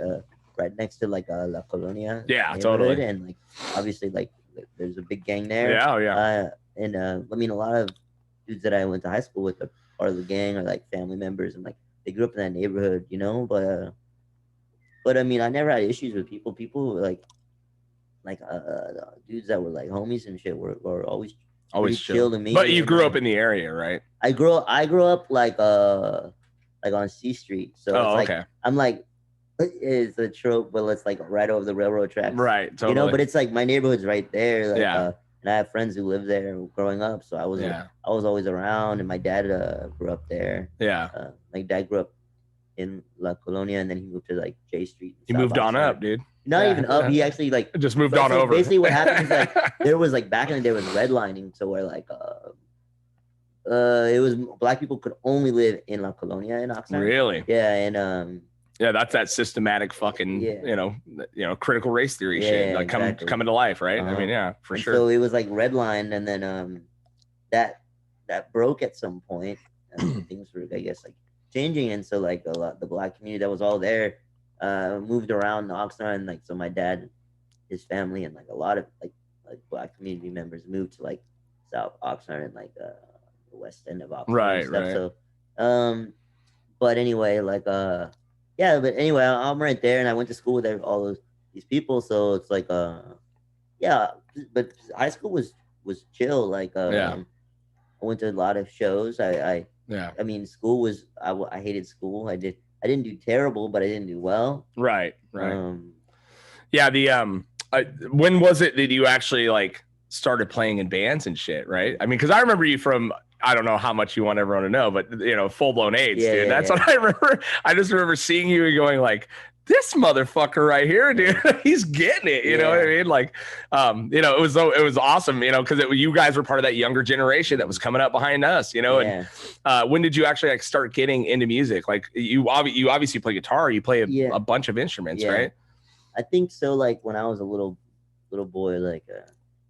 right next to like La Colonia. Yeah, totally. And like obviously like there's a big gang there. Yeah. And I mean, a lot of dudes that I went to high school with are part of the gang or like family members, and like they grew up in that neighborhood, you know. But I mean, I never had issues with people. People like dudes that were like homies and shit were always chill to me. But you grew up in the area, right? I grew up like on C Street. So it's like I'm like, it's a trope, but it's like right over the railroad tracks. Right. Totally. You know, but it's like my neighborhood's right there. Like, and I have friends who live there growing up. So I was always around, and my dad grew up there. Yeah. My dad grew up in La Colonia, and then he moved to like J Street. He moved on up, dude. Not even up. He actually like just moved on over. Basically, what happened is like there was like back in the day was redlining, so where like it was black people could only live in La Colonia in Oxnard. Really? Yeah, and that's that systematic fucking you know critical race theory shit like coming to life, right? I mean, for sure. So it was like redlined, and then that broke at some point, and things were, I guess, like changing, and so like the black community that was all there moved around Oxnard, and like so my dad, his family, and like a lot of like black community members moved to like South Oxnard and like the west end of Oxnard. Right. So but anyway, but anyway, I'm right there, and I went to school with all these people, so it's like but high school was chill. Like I went to a lot of shows. I mean, school was I hated school. I didn't do terrible, but I didn't do well. Right. When was it that you actually like started playing in bands and shit, right? I mean, because I remember you from, I don't know how much you want everyone to know, but you know, Full Blown AIDS, dude. That's what I remember. I just remember seeing you and going like, this motherfucker right here, dude, he's getting it. You know what I mean? Like, you know, it was awesome, you know, because you guys were part of that younger generation that was coming up behind us, you know. And when did you actually like start getting into music? Like you obviously play guitar, you play a bunch of instruments, right? I think so. Like when I was a little boy, like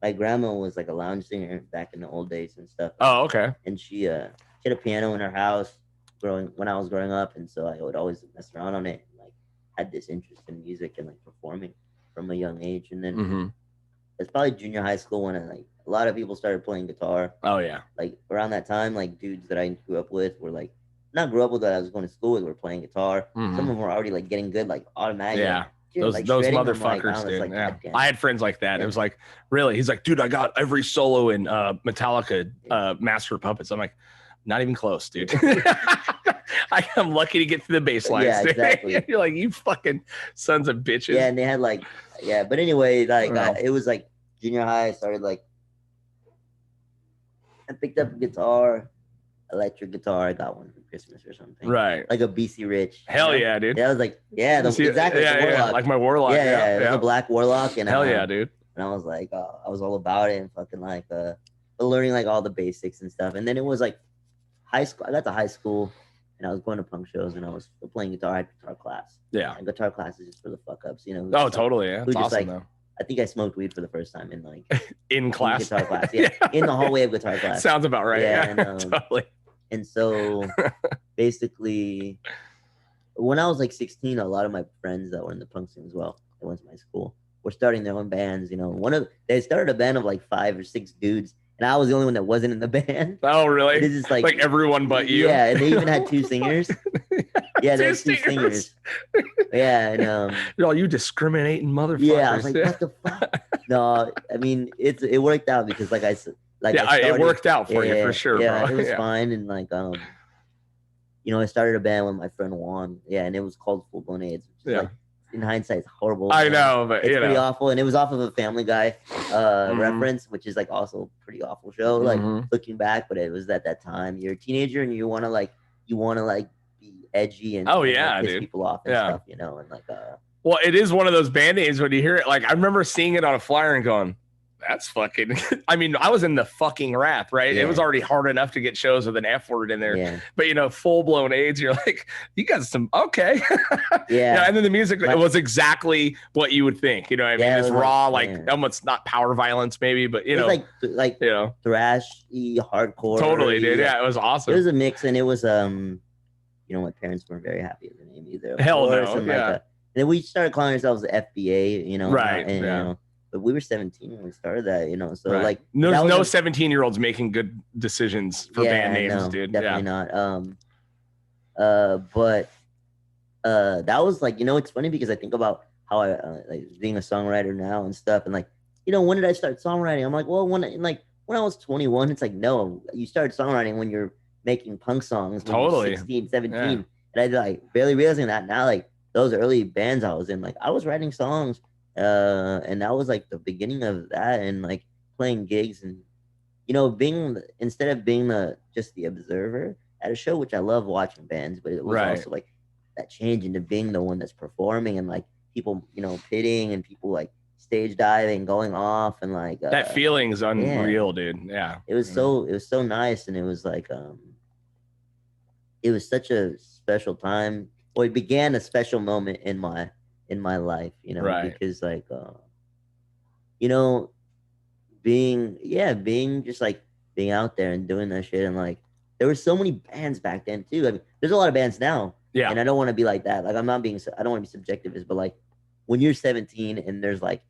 my grandma was like a lounge singer back in the old days and stuff. Oh, okay. And she had a piano in her house when I was growing up, and so I would always mess around on it. Had this interest in music and like performing from a young age, and then it's probably junior high school when a lot of people started playing guitar. Oh yeah, like around that time, like dudes that I grew up with were like not grew up with that I was going to school with were playing guitar. Some of them were already like getting good, like automatically. Yeah. Those motherfuckers, dude. I had friends like that. It was like, really? He's like, dude, I got every solo in Metallica Master of Puppets. I'm like, not even close, dude. I'm lucky to get through the bass lines. Yeah, exactly. You're like, you fucking sons of bitches. Yeah, and they had like, but anyway, like it was like junior high. I started like, I picked up a guitar, electric guitar. I got one for Christmas or something. Right. Like a BC Rich. Hell yeah, dude. Yeah, I was like, exactly. Yeah, like my Warlock. Yeah. It was a black Warlock. And hell yeah, dude. And I was like, I was all about it and fucking like learning like all the basics and stuff. And then it was like high school. I got to high school and I was going to punk shows and I was playing guitar. I had guitar class. Yeah. And guitar class is just for the fuck ups, you know. Oh, totally. Yeah. It's awesome though. I think I smoked weed for the first time in like in class. Guitar class. Yeah. In the hallway of guitar class. Sounds about right. Yeah. And, totally. And so basically when I was like 16, a lot of my friends that were in the punk scene as well, that went to my school, were starting their own bands, you know. They started a band of like 5 or 6 dudes and I was the only one that wasn't in the band. Oh, really? It's just like everyone but you. Yeah, and they even had 2 singers. Yeah, there's 2 singers. Yeah, and you're all, you discriminating motherfuckers. Yeah, I was like, what the fuck? No, I mean it worked out because like I said, it worked out for you for sure. Yeah, bro. it was fine, and like you know, I started a band with my friend Juan. Yeah, and it was called Full Blown AIDS, which is like, in hindsight, it's horrible. I know, but it's pretty awful. And it was off of a Family Guy reference, which is like also a pretty awful show. Like looking back, but it was at that time. You're a teenager and you want to like be edgy and piss people off and stuff, you know, and like well, it is one of those band names when you hear it. Like I remember seeing it on a flyer and going, that's fucking, I mean, I was in the fucking wrath, right? Yeah. It was already hard enough to get shows with an F word in there. Yeah. But, you know, Full Blown AIDS, you're like, you got some, okay. Yeah. And then the music, it was exactly what you would think. You know what I mean? It's raw, almost not power violence, maybe, but, you know. Like you know. Thrashy, hardcore. Totally, dude. Yeah, it was awesome. It was a mix, and it was, you know, my parents weren't very happy with the name either. Hell no, and and then we started calling ourselves the FBA, you know. Right, and, you know, but we were 17 when we started that, you know. So like, there's no 17-year-olds making good decisions for band names, dude. Definitely not. But that was like, you know, it's funny because I think about how I like being a songwriter now and stuff, and like, you know, when did I start songwriting? I'm like, well, when I was 21, it's like, no, you started songwriting when you're making punk songs when you're 16, 17. And I like barely realizing that now, like those early bands I was in, like I was writing songs. And that was like the beginning of that, and like playing gigs, and you know, instead of being just the observer at a show, which I love watching bands, but it was also like that change into being the one that's performing, and like people, you know, pitting and people like stage diving, going off, and like that feeling's unreal, dude. Yeah, it was so nice, and it was like it was such a special time. Well, it began a special moment in my life, you know, because like you know, being just like being out there and doing that shit, and like there were so many bands back then too. I mean, there's a lot of bands now, and I don't want to be like that. Like I don't want to be subjectivist, but like when you're 17 and there's like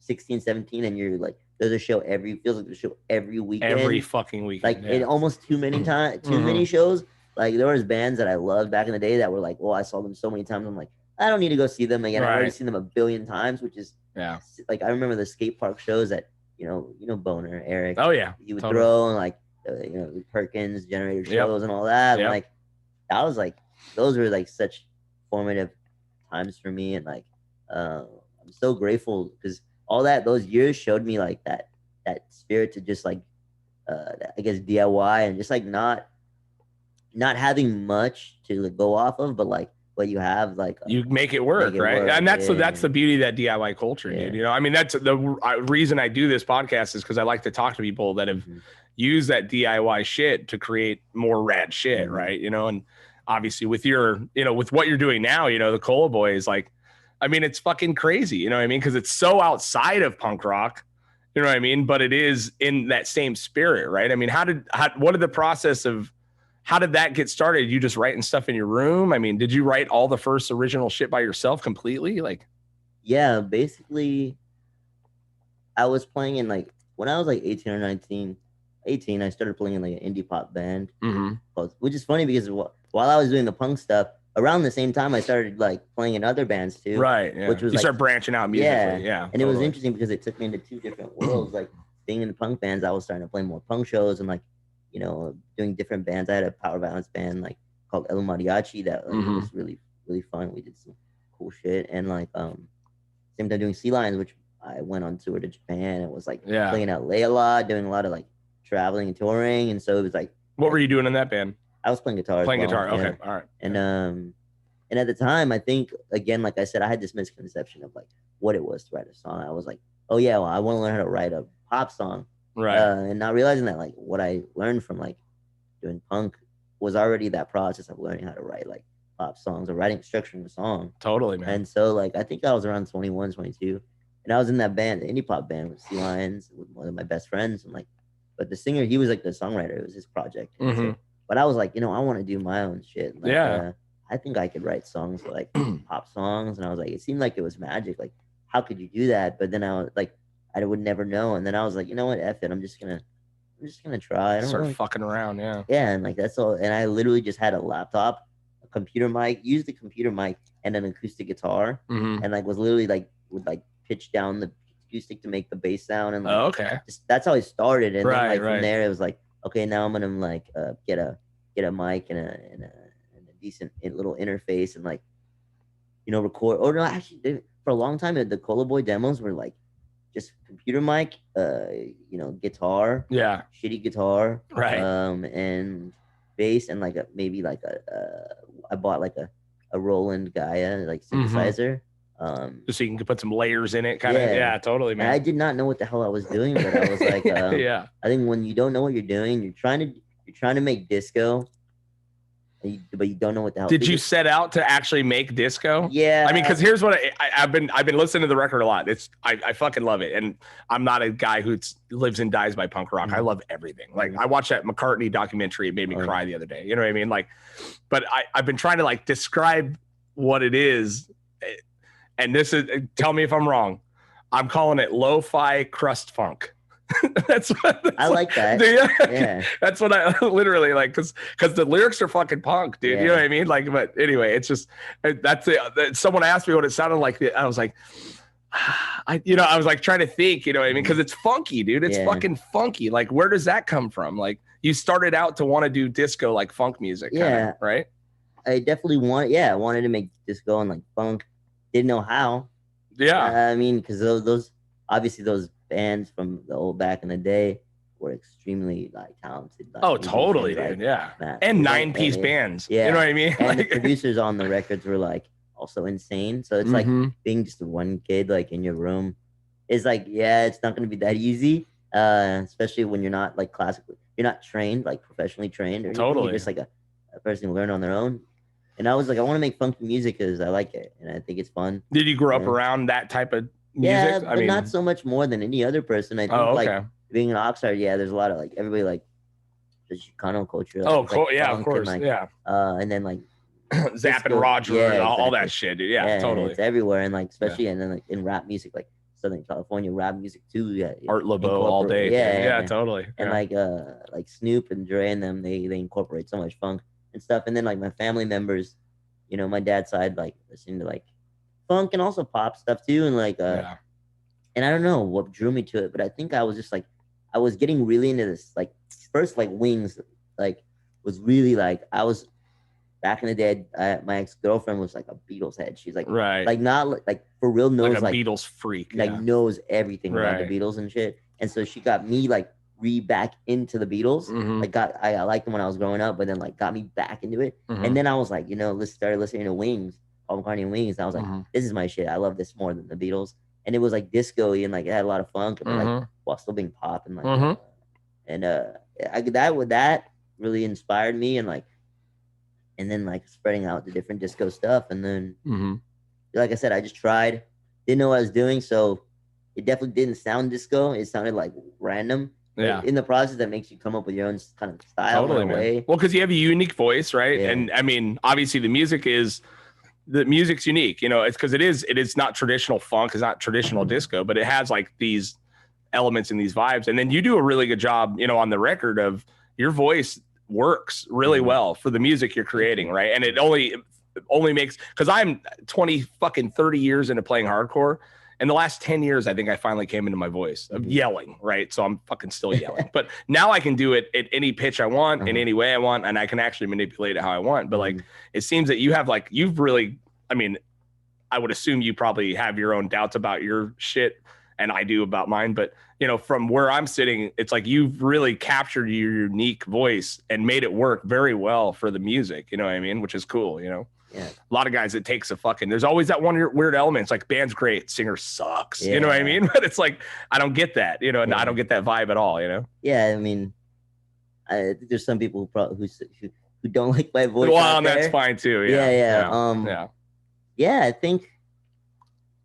16, 17, and you're like there's a show feels like there's a show every weekend, every fucking weekend, like almost too many times, too many shows. Like there was bands that I loved back in the day that were like, well, I saw them so many times, I'm like, I don't need to go see them again. I've already seen them a billion times, which is like I remember the skate park shows that you know Boner, Eric. Oh yeah, he would throw, and like you know, Perkins Generator shows and all that. And like that was like those were like such formative times for me, and like I'm so grateful because all those years showed me like that spirit to just like I guess DIY and just like not having much to like, go off of, but like what you have, like you make it work, right? And that's the beauty of that DIY culture, dude. You know, I mean, that's the reason I do this podcast is because I like to talk to people that have used that DIY shit to create more rad shit, right? You know, and obviously with with what you're doing now, you know, the Cola Boy is like, I mean, it's fucking crazy, you know what I mean? Because it's so outside of punk rock, you know what I mean? But it is in that same spirit, right? I mean, what did the process of how did that get started? You just writing stuff in your room? I mean, did you write all the first original shit by yourself completely? Like, yeah, basically, I was playing in like when I was like 18 or 19, I started playing in like an indie pop band, which is funny because while I was doing the punk stuff, around the same time I started like playing in other bands too. Right. Yeah. Which was you start branching out musically. Yeah. And it was interesting because it took me into 2 different worlds. Like being in the punk bands, I was starting to play more punk shows and like, you know, doing different bands. I had a power violence band like called El Mariachi that was really, really fun. We did some cool shit. And like same time doing Sea Lions, which I went on tour to Japan and was like playing LA a lot, doing a lot of like traveling and touring. And so it was like, what were you doing in that band? I was playing guitar. Guitar. Okay. Yeah. All right. And at the time, I think, again, like I said, I had this misconception of like what it was to write a song. I was like, oh yeah, well, I want to learn how to write a pop song. Right. And not realizing that like what I learned from like doing punk was already that process of learning how to write like pop songs or structuring a song. Totally, man. And so like I think I was around 21, 22, and I was in that band, the indie pop band with Sea Lions, with one of my best friends, and like, but the singer, he was like the songwriter. It was his project. So, but I was like, you know, I want to do my own shit. Like, I think I could write songs like pop songs, and I was like, it seemed like it was magic. Like, how could you do that? But then I was like, I would never know. And then I was like, you know what, F it. I'm just gonna I'm just gonna try. I don't start really... fucking around. Yeah. Yeah, and like that's all. And I literally just had a laptop, a computer mic, used the computer mic and an acoustic guitar, and like was literally like would like pitch down the acoustic to make the bass sound, and like, just, that's how I started. And then like from there it was like, okay, now I'm gonna like get a mic and a decent little interface and like, you know, record. Or no, actually for a long time the Cola Boyy demos were like just computer mic, you know, guitar, shitty guitar, and bass, and like maybe like I bought like a Roland Gaia like synthesizer, just so you can put some layers in it, kind of. Yeah, totally, man. And I did not know what the hell I was doing, but I was like, I think when you don't know what you're doing, you're trying to make disco. But you don't know what the hell. Did you set out to actually make disco? Yeah. I mean, because here's what I've been listening to the record a lot. I fucking love it, and I'm not a guy who lives and dies by punk rock. I love everything. Like I watched that McCartney documentary. It made me cry the other day. You know what I mean? Like, but I've been trying to like describe what it is, and this is. Tell me if I'm wrong. I'm calling it Lofi Crust Funk. That's I like that. Yeah. That's what I literally like, because the lyrics are fucking punk, dude. You know what I mean? Like, but anyway, it's just that's it. Someone asked me what it sounded like. I was like, I was like trying to think, you know what I mean? Because it's funky, dude. It's fucking funky. Like, where does that come from? Like, you started out to want to do disco, like funk music, kinda, right? I definitely wanted to make disco and like funk. Didn't know how. Yeah. I mean, because those obviously those bands from the old back in the day were extremely like talented. Like, totally, dude. And 9-piece bands. You know what I mean? And the producers on the records were like also insane. So it's like being just one kid like in your room is like, it's not going to be that easy. Especially when you're not like you're not trained, like professionally trained, or you're just like a person who learn on their own. And I was like, I want to make funky music because I like it and I think it's fun. Did you grow up around that type of music? Yeah, but not so much more than any other person. I think like being in Oxnard, there's a lot of like everybody like the Chicano culture. Like, cool. Yeah, of course. And, like, and then like Zapp and Roger, all that shit, dude. Yeah, totally. It's everywhere, and like especially and then like in rap music, like Southern California rap music too. Yeah, Art LeBeau all day. Yeah, totally. And like Snoop and Dre and them, they incorporate so much funk and stuff. And then like my family members, you know, my dad's side, like listening to like funk and also pop stuff too, and like and I don't know what drew me to it, but I think I was just like I was getting really into this. Like first, like Wings, like was really like I was back in the day. My ex-girlfriend was like a Beatles head. She's like like not like for real knows like a Beatles freak, like knows everything about the Beatles and shit. And so she got me like back into the Beatles. Like I liked them when I was growing up, but then like got me back into it. And then I was like, you know, started listening to Wings. Paul McCartney and Wings, and I was like, this is my shit. I love this more than the Beatles. And it was like disco-y and like it had a lot of funk, and like while still being pop and like that really inspired me, and like and then like spreading out the different disco stuff. And then like I said, I just tried, didn't know what I was doing, so it definitely didn't sound disco. It sounded like random. In the process, that makes you come up with your own kind of style in a way. Well, because you have a unique voice, right? And I mean, obviously the music's unique, you know. It's because it is not traditional funk, it's not traditional disco, but it has like these elements and these vibes. And then you do a really good job, you know, on the record of your voice works really well for the music you're creating, right? And it only makes, because I'm 30 years into playing hardcore. In the last 10 years, I think I finally came into my voice of yelling, right? So I'm fucking still yelling. But now I can do it at any pitch I want, in any way I want, and I can actually manipulate it how I want. But like, it seems that you've really, I mean, I would assume you probably have your own doubts about your shit, and I do about mine. But, you know, from where I'm sitting, it's like you've really captured your unique voice and made it work very well for the music, you know what I mean? Which is cool, you know? Yeah. A lot of guys, it takes there's always that one weird element. It's like, band's great, singer sucks. You know what I mean? But it's like, I don't get that, you know, and I don't get that vibe at all, you know? Yeah, I mean, I think there's some people who don't like my voice. Well, and that's fine too. Yeah, I think,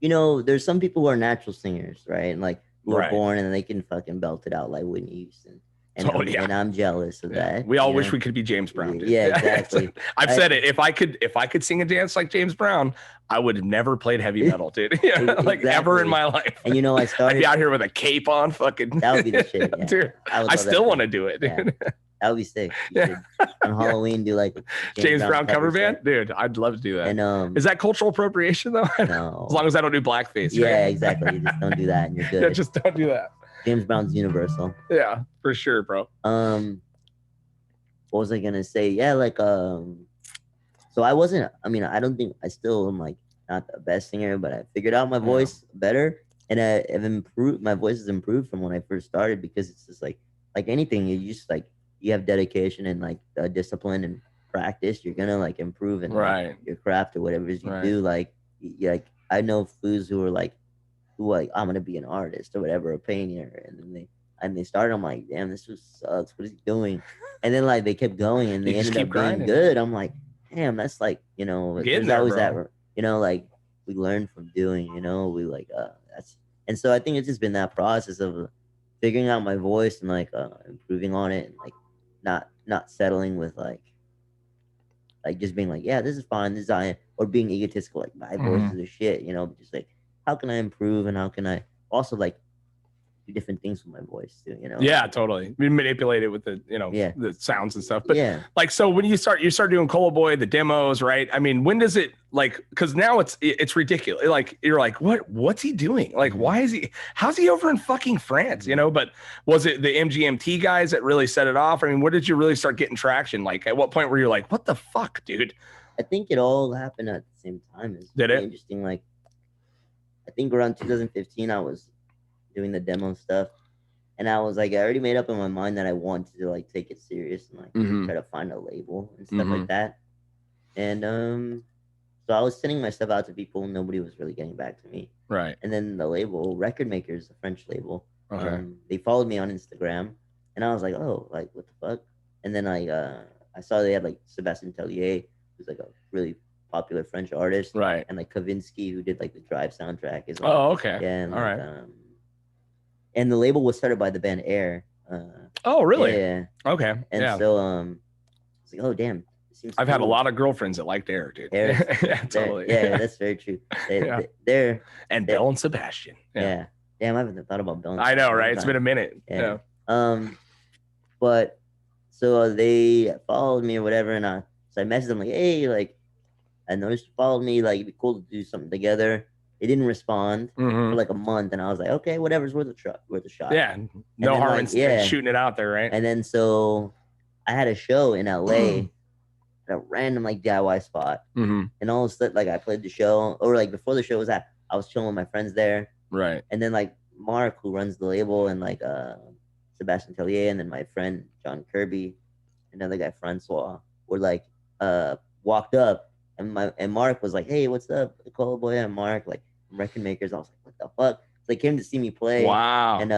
you know, there's some people who are natural singers, right? And like who are born and they can fucking belt it out like Whitney Houston. And, and I'm jealous of that. We all wish we could be James Brown, dude. Yeah, exactly. I've said it. If I could sing and dance like James Brown, I would have never played heavy metal, dude. Like ever in my life. And I started. I'd be out here with a cape on, fucking. That would be the shit, yeah. Dude. I still want to do it, dude. Yeah. That would be sick. On Halloween, do like James Brown cover band, dude. I'd love to do that. And is that cultural appropriation though? No. As long as I don't do blackface. Yeah, right? exactly. You just don't do that, and you're good. Yeah, just don't do that. James Brown's universal. Yeah, for sure, bro. What was I gonna say? Yeah, like so I wasn't. I mean, I don't think I still am like not the best singer, but I figured out my voice better, and I've improved. My voice has improved from when I first started because it's just like anything. You just like you have dedication and like discipline and practice. You're gonna like improve in like, your craft or whatever it is you do. Like I know fools who are like I'm gonna be an artist or whatever, a painter, and then they started. I'm like, damn, this just sucks. What is he doing? And then like they kept going and they ended up being good. I'm like, damn, that's like there's always that like we learn from doing. We like that's and so I think it's just been that process of figuring out my voice and like improving on it and like not settling with like just being like, yeah, this is fine, this is or being egotistical like my voice is a shit, but just like how can I improve and how can I also like do different things with my voice too, Yeah, totally. We manipulate it with the the sounds and stuff. But like so when you start doing Cola Boy, the demos, right? I mean, when does it like because now it's ridiculous. Like you're like, what's he doing? Like how's he over in fucking France? But was it the MGMT guys that really set it off? I mean, where did you really start getting traction? Like at what point were you like, what the fuck, dude? I think it all happened at the same time. Did it? Interesting. Like I think around 2015 I was doing the demo stuff, and I was like, I already made up in my mind that I wanted to like take it serious and like try to find a label and stuff like that. And so I was sending my stuff out to people, nobody was really getting back to me. Right. And then the label, Record Makers, the French label, they followed me on Instagram, and I was like, oh, like what the fuck? And then I saw they had like Sébastien Tellier, who's like a really popular French artist, right? And like Kavinsky, who did like the Drive soundtrack, as well. Oh, okay. Yeah. And, all right. And the label was started by the band Air. Oh, really? Yeah. Okay. And so it's like, oh damn. I've had a lot of girlfriends that liked Air, dude. Air, yeah, totally. Yeah, that's very true. They're Bill and Sebastian. Yeah. Damn, I haven't thought about Bill and I know, right? It's been a minute. Yeah. But so they followed me or whatever, and so I messaged them like, hey, like I noticed you followed me, like it'd be cool to do something together. They didn't respond for like a month, and I was like, okay, whatever's worth a shot. Yeah, no harm in shooting it out there, right? And then so I had a show in LA at a random like DIY spot, and all of a sudden, like I played the show, or like before the show was at, I was chilling with my friends there, right? And then like Mark, who runs the label, and like Sébastien Tellier, and then my friend John Kirby, another guy Francois, were like walked up. And Mark was like, hey, what's up? Cola Boy and Mark, like Record Makers. I was like, what the fuck? So they came to see me play. Wow. And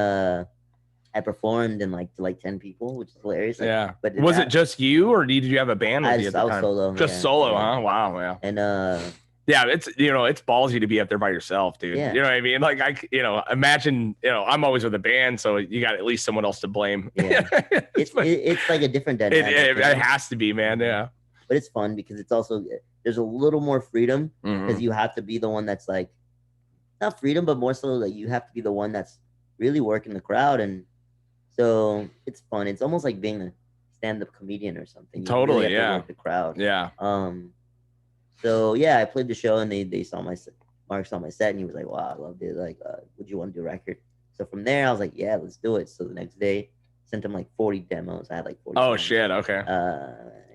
I performed and like to like 10 people, which is hilarious. Like, yeah. But was it just you, or did you have a band with you at the time? I was solo. Just solo, huh? Wow. Yeah. And yeah, it's it's ballsy to be up there by yourself, dude. Yeah. You know what I mean? Like imagine, I'm always with a band, so you got at least someone else to blame. Yeah. it's like a different dynamic. It has to be, man. Yeah. But it's fun because it's also there's a little more freedom because you have to be the one that's like not freedom, but more so that you have to be the one that's really working the crowd, and so it's fun. It's almost like being a stand-up comedian or something. You totally, really have to work the crowd. Yeah. So yeah, I played the show, and they saw my set. Mark saw my set, and he was like, "Wow, I loved it. Like, would you want to do a record?" So from there, I was like, "Yeah, let's do it." So the next day, sent him like 40 demos. I had like 40. Oh songs. Shit! Okay.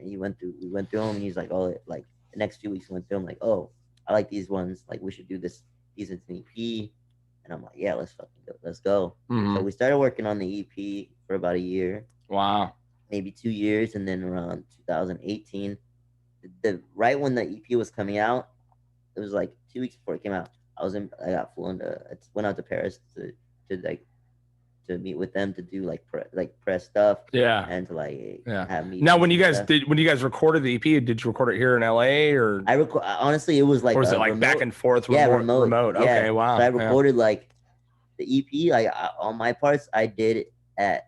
We went through them, and he's like, "Oh, like the next few weeks we went through them, like, oh, I like these ones. Like, we should do this. These as an EP." And I'm like, "Yeah, let's fucking go. Let's go." So we started working on the EP for about a year. Wow. Maybe 2 years, and then around 2018, right when the EP was coming out, it was like 2 weeks before it came out. I went out to Paris to meet with them to do like press stuff. Yeah. And to like have me. Now, when you guys recorded the EP, did you record it here in LA or? Honestly, it was like. Or was it like remote, back and forth? Remote. Yeah. Okay. Wow. So I recorded like the EP. Like on my parts, I did it at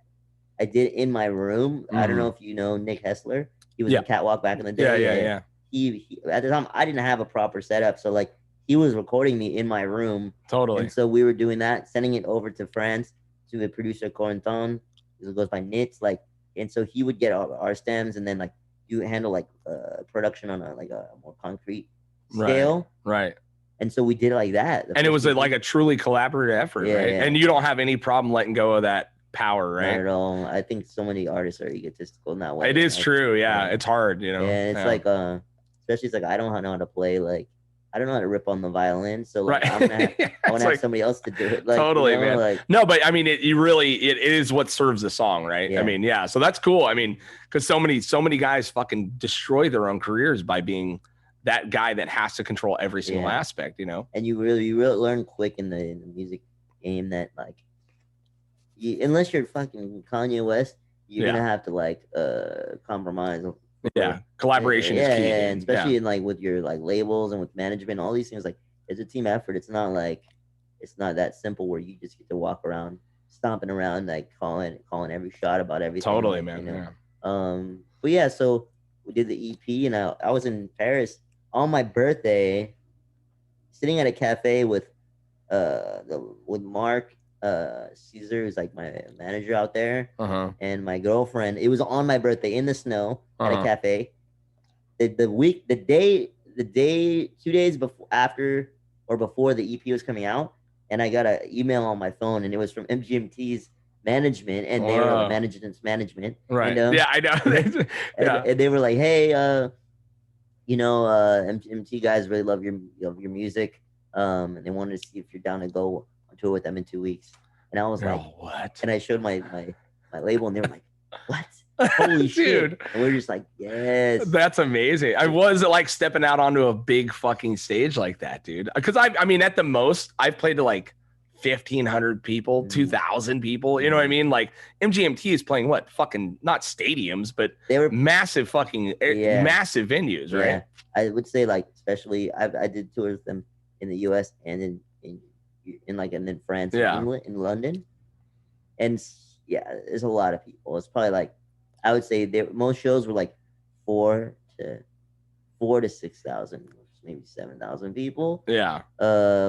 I did in my room. I don't know if you know Nick Hessler. He was in Catwalk back in the day. Yeah. He at the time I didn't have a proper setup, so like he was recording me in my room. Totally. And so we were doing that, sending it over to France to the producer Corentin. It goes by Nitz, like, and so he would get our stems and then like you handle like production on a more concrete scale. Right. And so we did it like that. And it was like a truly collaborative effort, right? Yeah. And you don't have any problem letting go of that power, right? Not at all. I think so many artists are egotistical in that way. It is true. Yeah. It's hard, you know? And it's like, especially it's like, I don't know how to play, like, I don't know how to rip on the violin. So like, I want to have somebody else to do it. Like, totally, man. Like, no, but I mean, it is what serves the song, right? Yeah. I mean, yeah. So that's cool. I mean, because so many guys fucking destroy their own careers by being that guy that has to control every single aspect, you know? And you really learn quick in the music game that like, unless you're fucking Kanye West, you're gonna have to like compromise. Collaboration is key. And especially in like with your like labels and with management, all these things, like it's a team effort. It's not that simple where you just get to walk around stomping around like calling every shot about everything. Totally, like, man. You know? But yeah, so we did the EP and I was in Paris on my birthday, sitting at a cafe with Mark Caesar, who's like my manager out there, and my girlfriend. It was on my birthday in the snow at a cafe. The day 2 days before the EP was coming out, and I got an email on my phone, and it was from MGMT's management, and they were like management, right? And, I know. And they were like, hey, you know, MT guys really love your music, and they wanted to see if you're down to go on tour with them in 2 weeks. And I was like, what? And I showed my label, and they were like, what? Holy shit! And we were just like, yes. That's amazing. I was like stepping out onto a big fucking stage like that, dude. Because I mean, at the most, I've played to like 1,500 people, 2,000 people. You know what I mean? Like MGMT is playing what? Fucking not stadiums, but they were massive fucking massive venues, right? Yeah. I would say like, especially I did tours with them in the US and in France, England, in London. And yeah, there's a lot of people. It's probably like, I would say most shows were like 4,000 to 6,000. Maybe 7,000 people. Yeah.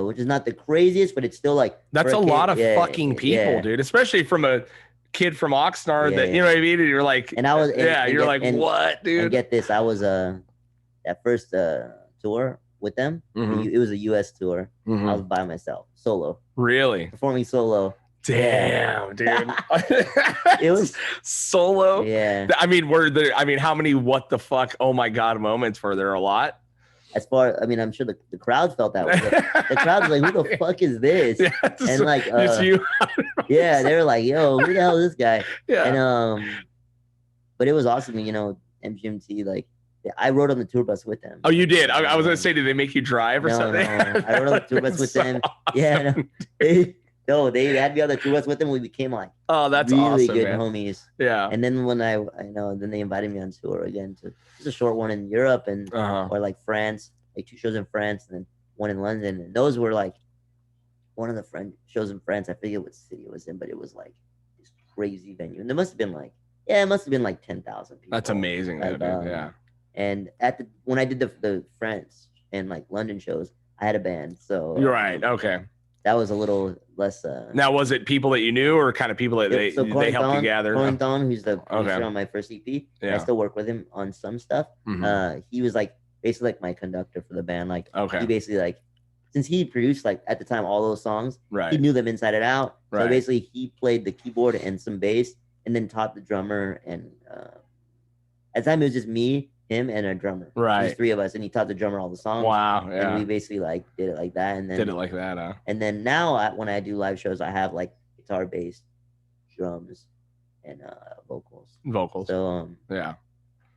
Which is not the craziest, but it's still like that's a lot of fucking people, dude. Especially from a kid from Oxnard that you know what I mean. And you're like, and I was, you're like, what, dude? And get this, I was that first tour with them. It was a US tour. I was by myself, solo. Really? Performing solo. Damn, dude. It was solo. Yeah. I mean, how many what the fuck? Oh my god moments were there? A lot. I'm sure the crowd felt that way. The crowd was like, "Who the fuck is this?" Yeah, and like, yeah, they were like, "Yo, who the hell is this guy?" Yeah. And but it was awesome, you know. MGMT, like, I rode on the tour bus with them. Oh, you did? I was gonna say, did they make you drive or something? No. I rode on the tour bus with them. Awesome. Yeah. No, they had me on the tour bus with them. We became like, that's really awesome, good man. homies. Yeah. And then when then they invited me on tour again to just a short one in Europe and or like France, like 2 shows in France and then 1 in London. And those were like one of the shows in France. I forget what city it was in, but it was like this crazy venue. And there must have been like, it must have been like 10,000 people. That's amazing, like, dude. Yeah. And when I did the France and like London shows, I had a band. So you're right. Okay. That was a little less. Now, was it people that you knew or kind of people that they helped you gather? Corentin, who's the producer on my first EP, I still work with him on some stuff. He was like basically like my conductor for the band. Like, he basically like, since he produced like at the time all those songs, he knew them inside and out. So basically, he played the keyboard and some bass, and then taught the drummer. And at the time, it was just me, him, and a drummer. Right. There's 3 of us, and he taught the drummer all the songs. Wow. Yeah. And we basically like did it like that, and then did it like that. Huh? And then now when I do live shows, I have like guitar, bass, drums, and vocals. So yeah,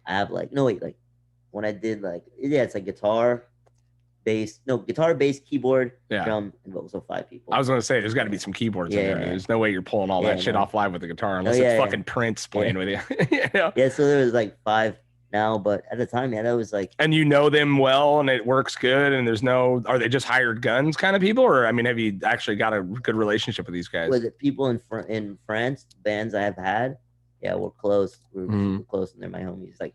I have like like when I did like it's like guitar, bass, keyboard, drum, and vocals. So 5 people. I was gonna say there's got to be some keyboards in there. There's no way you're pulling all that shit off live with the guitar unless it's fucking Prince playing with you. Yeah. So there was like 5 now, but at the time, that was like. And you know them well, and it works good. And are they just hired guns kind of people, or I mean, have you actually got a good relationship with these guys? With people in France, bands I have had, yeah, we're close. We're super close, and they're my homies. Like,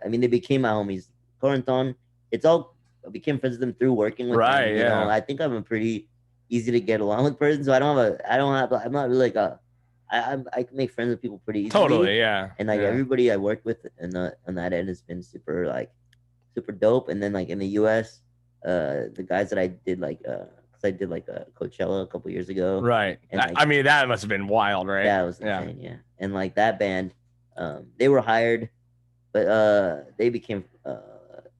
I mean, they became my homies. Corenton, I became friends with them through working with them. You know, I think I'm a pretty easy to get along with person, so I'm not really like I can make friends with people pretty easily. Totally, yeah. And like everybody I worked with on that end has been super dope. And then like in the US, the guys that I did I did Coachella a couple years ago. Right. And I mean, that must have been wild, right? Yeah, it was insane. Yeah. And like that band, they were hired, but they became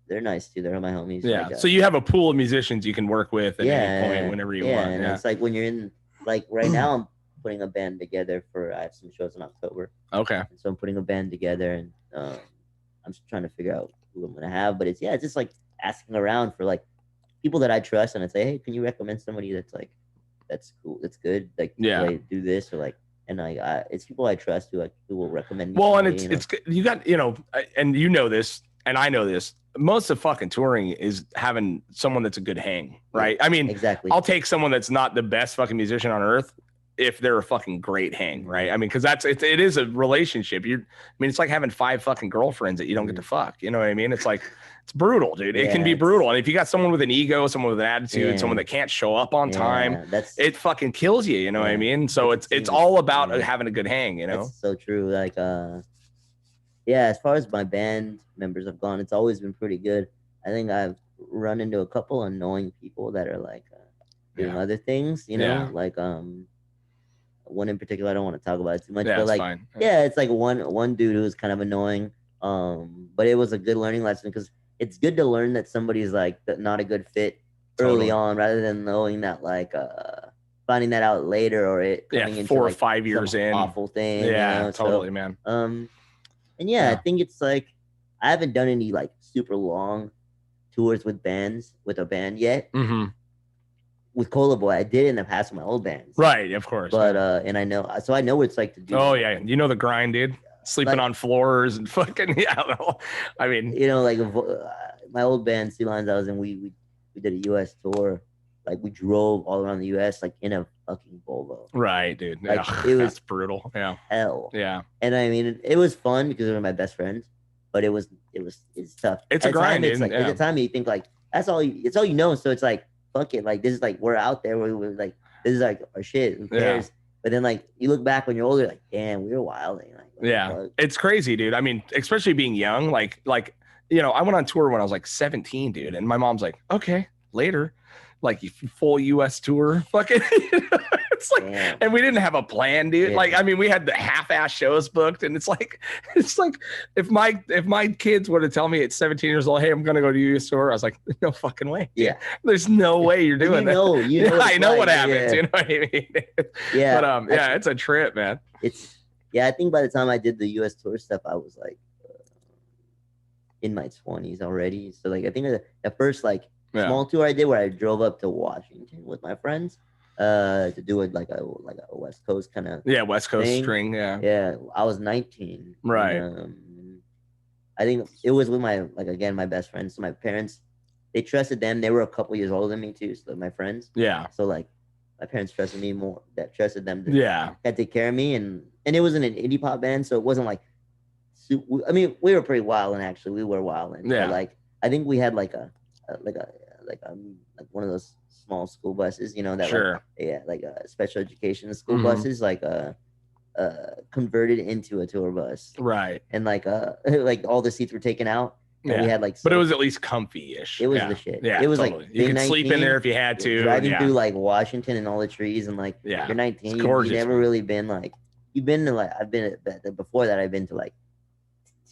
they're nice too. They're my homies. Yeah. So you have a pool of musicians you can work with at any point whenever you want. And it's like when you're in right now I'm putting a band together I have some shows in October. Okay. And so I'm putting a band together, and I'm just trying to figure out who I'm gonna have. But it's just like asking around for like people that I trust, and I say, hey, can you recommend somebody that's cool, that's good, like do this, or like, and it's people I trust who will recommend me. Well, and it's you got, and you know this, and I know this. Most of fucking touring is having someone that's a good hang, right? I mean, exactly. I'll take someone that's not the best fucking musician on earth if they're a fucking great hang, right? I mean, because it is a relationship. It's like having 5 fucking girlfriends that you don't get to fuck. You know what I mean? It's like, it's brutal, dude. It can be brutal. And if you got someone with an ego, someone with an attitude, someone that can't show up on time, it fucking kills you. You know what I mean? So it's all about having a good hang. You know, that's so true. Like, as far as my band members have gone, it's always been pretty good. I think I've run into a couple annoying people that are like doing other things. You know, like one in particular I don't want to talk about it too much, but like fine. It's like one dude who was kind of annoying. But it was a good learning lesson, because it's good to learn that somebody's like not a good fit early on, rather than knowing that finding that out later, or it coming into 4 or 5 years in awful thing. Totally, man. And I think it's like I haven't done any like super long tours with a band yet. With Cola Boyy, I did in the past with my old bands. Right, of course. But and I know what it's like to do. Oh yeah, you know the grind, dude. Sleeping on floors and fucking I mean, like my old band, Sea Lions, I was in. We did a U.S. tour. Like we drove all around the U.S. like in a fucking Volvo. Right, dude. Like, it was that's brutal. Yeah. Hell. Yeah. And I mean, it was fun because they were my best friends, but it's tough. It's a grind. It's like at the time you think like it's all you know. So it's like, fuck it. Like this is like, we're out there. We're like, this is like our shit. Who cares? But then like you look back when you're older, like, damn, we were wilding. Like, it's crazy, dude. I mean, especially being young, like I went on tour when I was like 17, dude, and my mom's like, okay, later, like full US tour, fucking. It's like, and we didn't have a plan, dude. Like, I mean, we had the half-ass shows booked, and it's like if my kids were to tell me at 17 years old, hey, I'm gonna go to US tour, I was like, no fucking way. Yeah, there's no way you're doing that. I know what happens. You know what I mean? But it's a trip, man. I think by the time I did the US tour stuff, I was like in my 20s already. So like, I think the first small tour I did, where I drove up to Washington with my friends to do it like a West Coast kind of West Coast thing. String. I was 19, right? And, I think it was with my my best friends. So my parents, they trusted them. They were a couple years older than me too, so my friends. So like my parents trusted me more. That trusted them to take care of me, and it wasn't an indie pop band, so it wasn't like. I mean, we were pretty wild, and actually we were wild, and like I think we had like one of those small school buses, that like special education school buses, converted into a tour bus, right? And like all the seats were taken out. And we had but it was at least comfy-ish. It was the shit. Yeah, it was totally. like you could sleep in there if you had to. Driving through like Washington and all the trees, and like you're 19, you've never really been like, you've been to like, I've been before that, I've been to like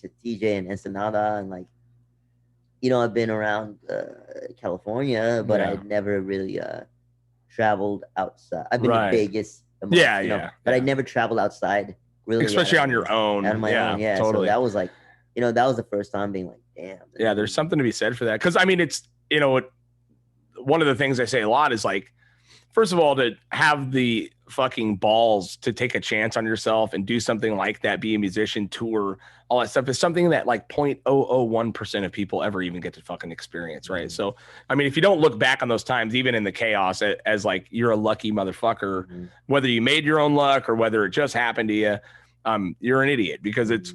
to TJ and Ensenada, and like, I've been around California, but I'd never really traveled outside. I've been to Vegas, but I never traveled outside, really, especially on your own. On my own, totally. So that was like, that was the first time being like, damn. Yeah, there's something to be said for that, because I mean, it's one of the things I say a lot is like, first of all, to have the fucking balls to take a chance on yourself and do something like that, be a musician, tour, all that stuff is something that like 0.001% of people ever even get to fucking experience, right? So, I mean, if you don't look back on those times, even in the chaos, as like you're a lucky motherfucker, whether you made your own luck or whether it just happened to you, you're an idiot, because it's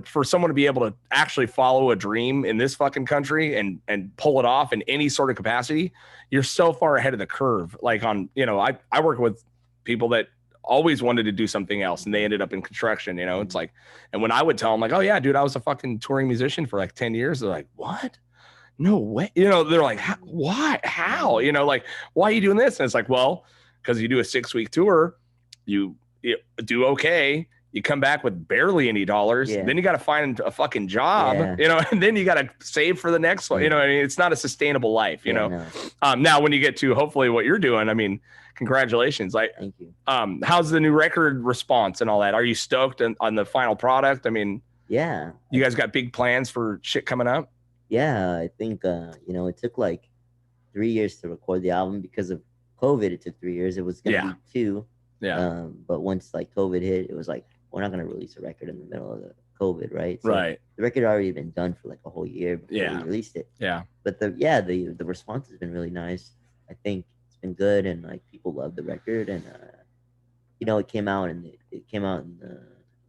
for someone to be able to actually follow a dream in this fucking country and pull it off in any sort of capacity, you're so far ahead of the curve. Like I work with people that always wanted to do something else and they ended up in construction, it's like, and when I would tell them like, oh yeah, dude, I was a fucking touring musician for like 10 years. They're like, what? No way. They're like, why? How? Like, why are you doing this? And it's like, well, because you do a 6-week tour, you do okay. You come back with barely any dollars. Yeah. Then you got to find a fucking job, and then you got to save for the next one. It's not a sustainable life, No. Now when you get to hopefully what you're doing, I mean, congratulations. Thank you. How's the new record response and all that? Are you stoked on the final product? I mean, yeah. You guys got big plans for shit coming up? Yeah, I think, it took like 3 years to record the album because of COVID. It took 3 years. It was going to be 2. Yeah. But once like COVID hit, it was like, we're not going to release a record in the middle of the COVID, right? So right. The record had already been done for like a whole year before we released it. Yeah. But the response has been really nice. I think it's been good, and like people love the record, and it came out in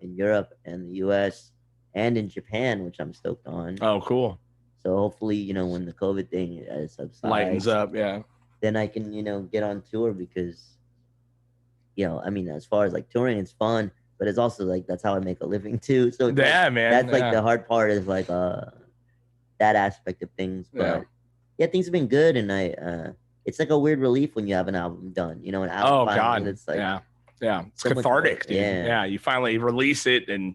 Europe and the US and in Japan, which I'm stoked on. Oh, cool. So hopefully, when the COVID thing subsides, lightens up, then I can, get on tour, because, I mean, as far as like touring, it's fun, but it's also like, that's how I make a living too. So man, that's like the hard part, is like that aspect of things. But yeah, things have been good, and it's like a weird relief when you have an album done, an album. Oh God, it's like it's so cathartic, dude. Yeah, you finally release it and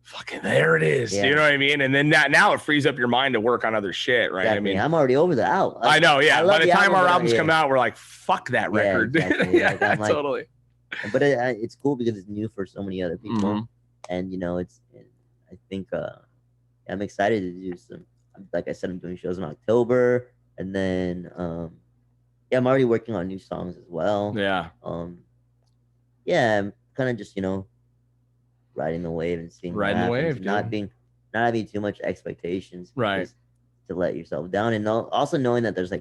fucking there it is. You know what I mean? And then now it frees up your mind to work on other shit, right? Exactly. I mean, I'm already over the album. I know, yeah. By the time our albums come out, we're like, fuck that record. Exactly. Yeah, like, totally. But it's cool because it's new for so many other people, and I think I'm excited to do some. Like I said, I'm doing shows in October, and then I'm already working on new songs as well. Yeah. I'm kind of just riding the wave and seeing riding the wave, not having too much expectations, right? To let yourself down, and also knowing that there's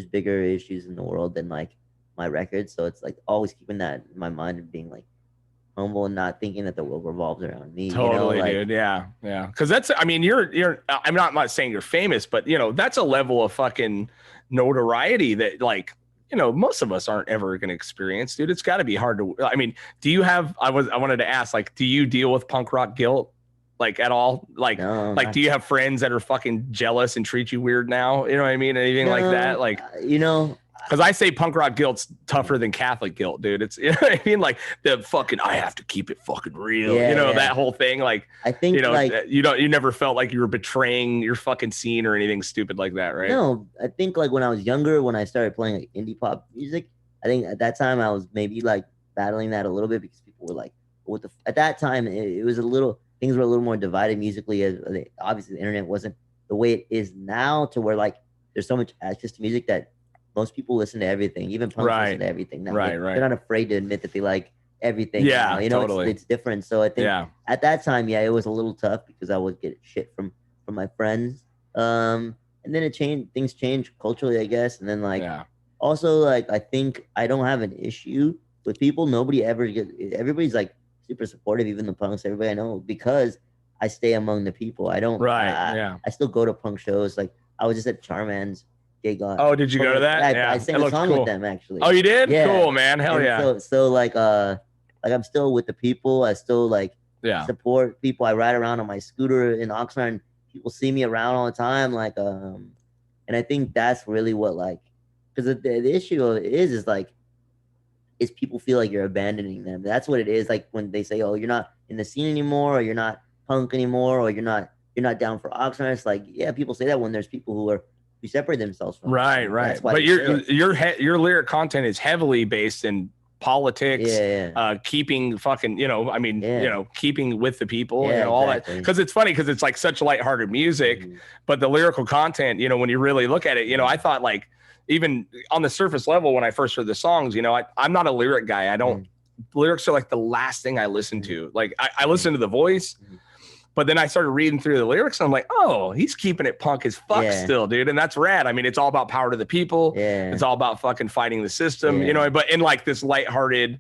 bigger issues in the world than like my record, so it's like always keeping that in my mind and being like humble and not thinking that the world revolves around me. Totally, dude. Yeah. Because that's, I mean, you're. I'm not saying you're famous, but that's a level of fucking notoriety that like. Most of us aren't ever going to experience, dude. It's got to be hard to, I mean, do you have, I wanted to ask, like, do you deal with punk rock guilt, like at all? Like, no, do you have friends that are fucking jealous and treat you weird now? You know what I mean? Anything like that? Like, because I say punk rock guilt's tougher than Catholic guilt, dude. It's, you know what I mean? Like the fucking, I have to keep it fucking real. That whole thing. Like, I think, you never felt like you were betraying your fucking scene or anything stupid like that, right? No, I think like when I was younger, when I started playing like indie pop music, I think at that time I was maybe like battling that a little bit, because people were like, at that time it was things were a little more divided musically, as obviously the internet wasn't the way it is now, to where like there's so much access to music that most people listen to everything, even punks listen to everything now. Right. They're not afraid to admit that they like everything. Yeah, now. Totally. It's different. So I think at that time, it was a little tough, because I would get shit from my friends. And then it changed. Things changed culturally, I guess. And then also like I think I don't have an issue with people. Nobody ever everybody's like super supportive, even the punks. Everybody I know, because I stay among the people. I don't. I still go to punk shows. Like I was just at Charman's gig. Oh, did you go to that? I sang a song with them actually. Oh, you did? Yeah. Cool, man. Hell yeah. So like I'm still with the people. I still support people. I ride around on my scooter in Oxnard, and people see me around all the time. Like and I think that's really what because the issue is like, is people feel like you're abandoning them. That's what it is. Like when they say, oh, you're not in the scene anymore, or you're not punk anymore, or you're not down for Oxnard. It's like, yeah, people say that when there's people who separate themselves from right. But your lyric content is heavily based in politics, keeping fucking, keeping with the people, all that. Because it's funny, because it's like such lighthearted music, but the lyrical content, when you really look at it, I thought like, even on the surface level, when I first heard the songs, I'm not a lyric guy. I don't, lyrics are like the last thing I listen to. Like I listen to the voice, but then I started reading through the lyrics and I'm like, oh, he's keeping it punk as fuck still, dude. And that's rad. I mean, it's all about power to the people. It's all about fucking fighting the system, but in like this lighthearted,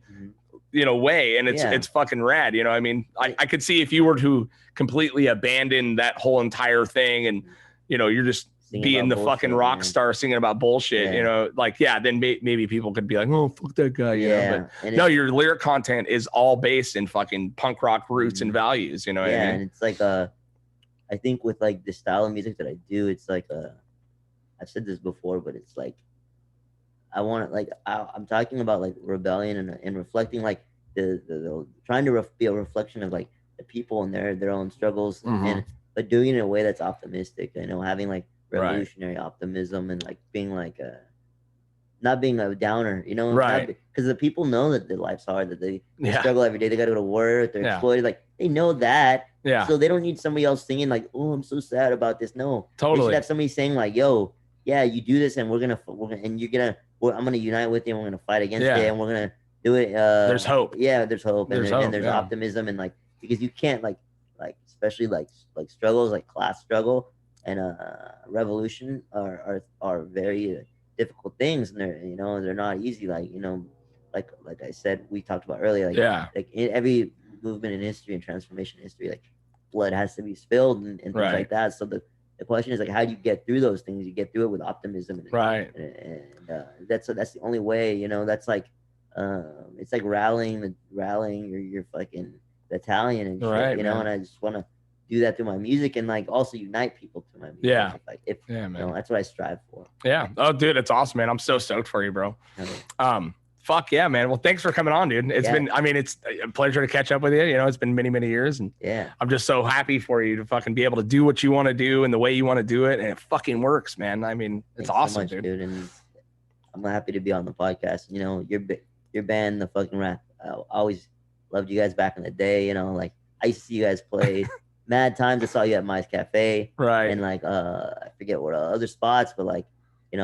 way. And it's fucking rad. I mean, I could see if you were to completely abandon that whole entire thing and, you're just being the fucking rock star singing about bullshit, then maybe people could be like, oh, fuck that guy, but no, your lyric content is all based in fucking punk rock roots and values, what I mean? And it's like, I think with like the style of music that I do, it's like, I've said this before, but it's like, I want to like, I'm talking about like rebellion and reflecting like the trying to be a reflection of like the people and their own struggles, but doing it in a way that's optimistic, having like revolutionary optimism and like being like not being a downer, because the people know that their life's hard, that they struggle every day, they gotta go to work, they're exploited, like they know that, so they don't need somebody else singing like, oh, I'm so sad about this. No, totally. They should have somebody saying like, yo, yeah, you do this and I'm gonna unite with you and we're gonna fight against it and we're gonna do it. There's hope. Yeah, there's hope, and there's optimism, and like, because you can't like especially like struggles like class struggle and revolution are very difficult things, and they're not easy, like like I said, we talked about earlier, like in every movement in history and transformation in history, like blood has to be spilled and things like that. So the question is like, how do you get through those things? You get through it with optimism, and that's the only way. That's like it's like rallying your fucking battalion and shit, and I just want to do that through my music and like also unite people through my music. Man. That's what I strive for. Oh, dude, it's awesome, man. I'm so stoked for you, bro. Fuck yeah, man. Well, thanks for coming on, dude. It's a pleasure to catch up with you. It's been many, many years, and I'm just so happy for you to fucking be able to do what you want to do and the way you want to do it, and it fucking works, man. I mean, it's awesome, so much, dude. And I'm happy to be on the podcast. Your band, the fucking rap. I always loved you guys back in the day. Like I used to see you guys play mad times. I saw you at Mice Cafe, and like I forget what other spots, but like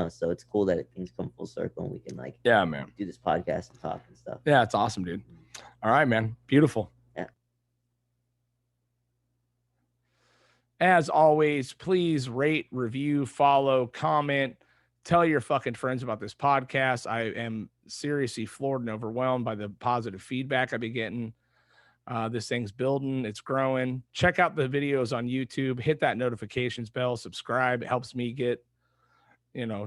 so it's cool that things come full circle and we can like man, do this podcast and talk and stuff. Yeah, it's awesome, dude. All right, man. Beautiful. Yeah. As always, please rate, review, follow, comment, tell your fucking friends about this podcast. I am seriously floored and overwhelmed by the positive feedback I've been getting. This thing's building, it's growing. Check out the videos on YouTube, hit that notifications bell, subscribe. It helps me get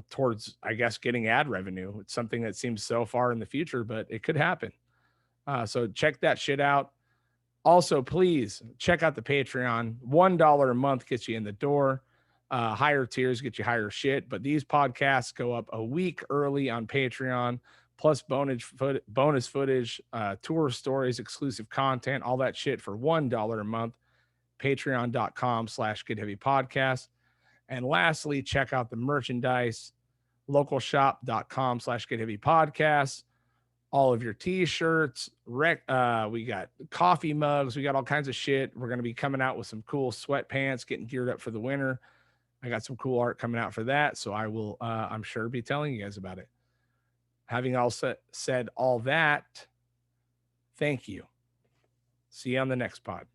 towards, I guess, getting ad revenue. It's something that seems so far in the future, but it could happen. So check that shit out. Also, please check out the Patreon. $1 a month gets you in the door. Higher tiers get you higher shit, but these podcasts go up a week early on Patreon, plus bonus footage, tour stories, exclusive content, all that shit for $1 a month. Patreon.com/GetHeavyPodcast. And lastly, check out the merchandise, localshop.com/GetHeavyPodcast. All of your t-shirts, we got coffee mugs, we got all kinds of shit. We're going to be coming out with some cool sweatpants, getting geared up for the winter. I got some cool art coming out for that, so I will, I'm sure, be telling you guys about it. Having said all that, thank you. See you on the next pod.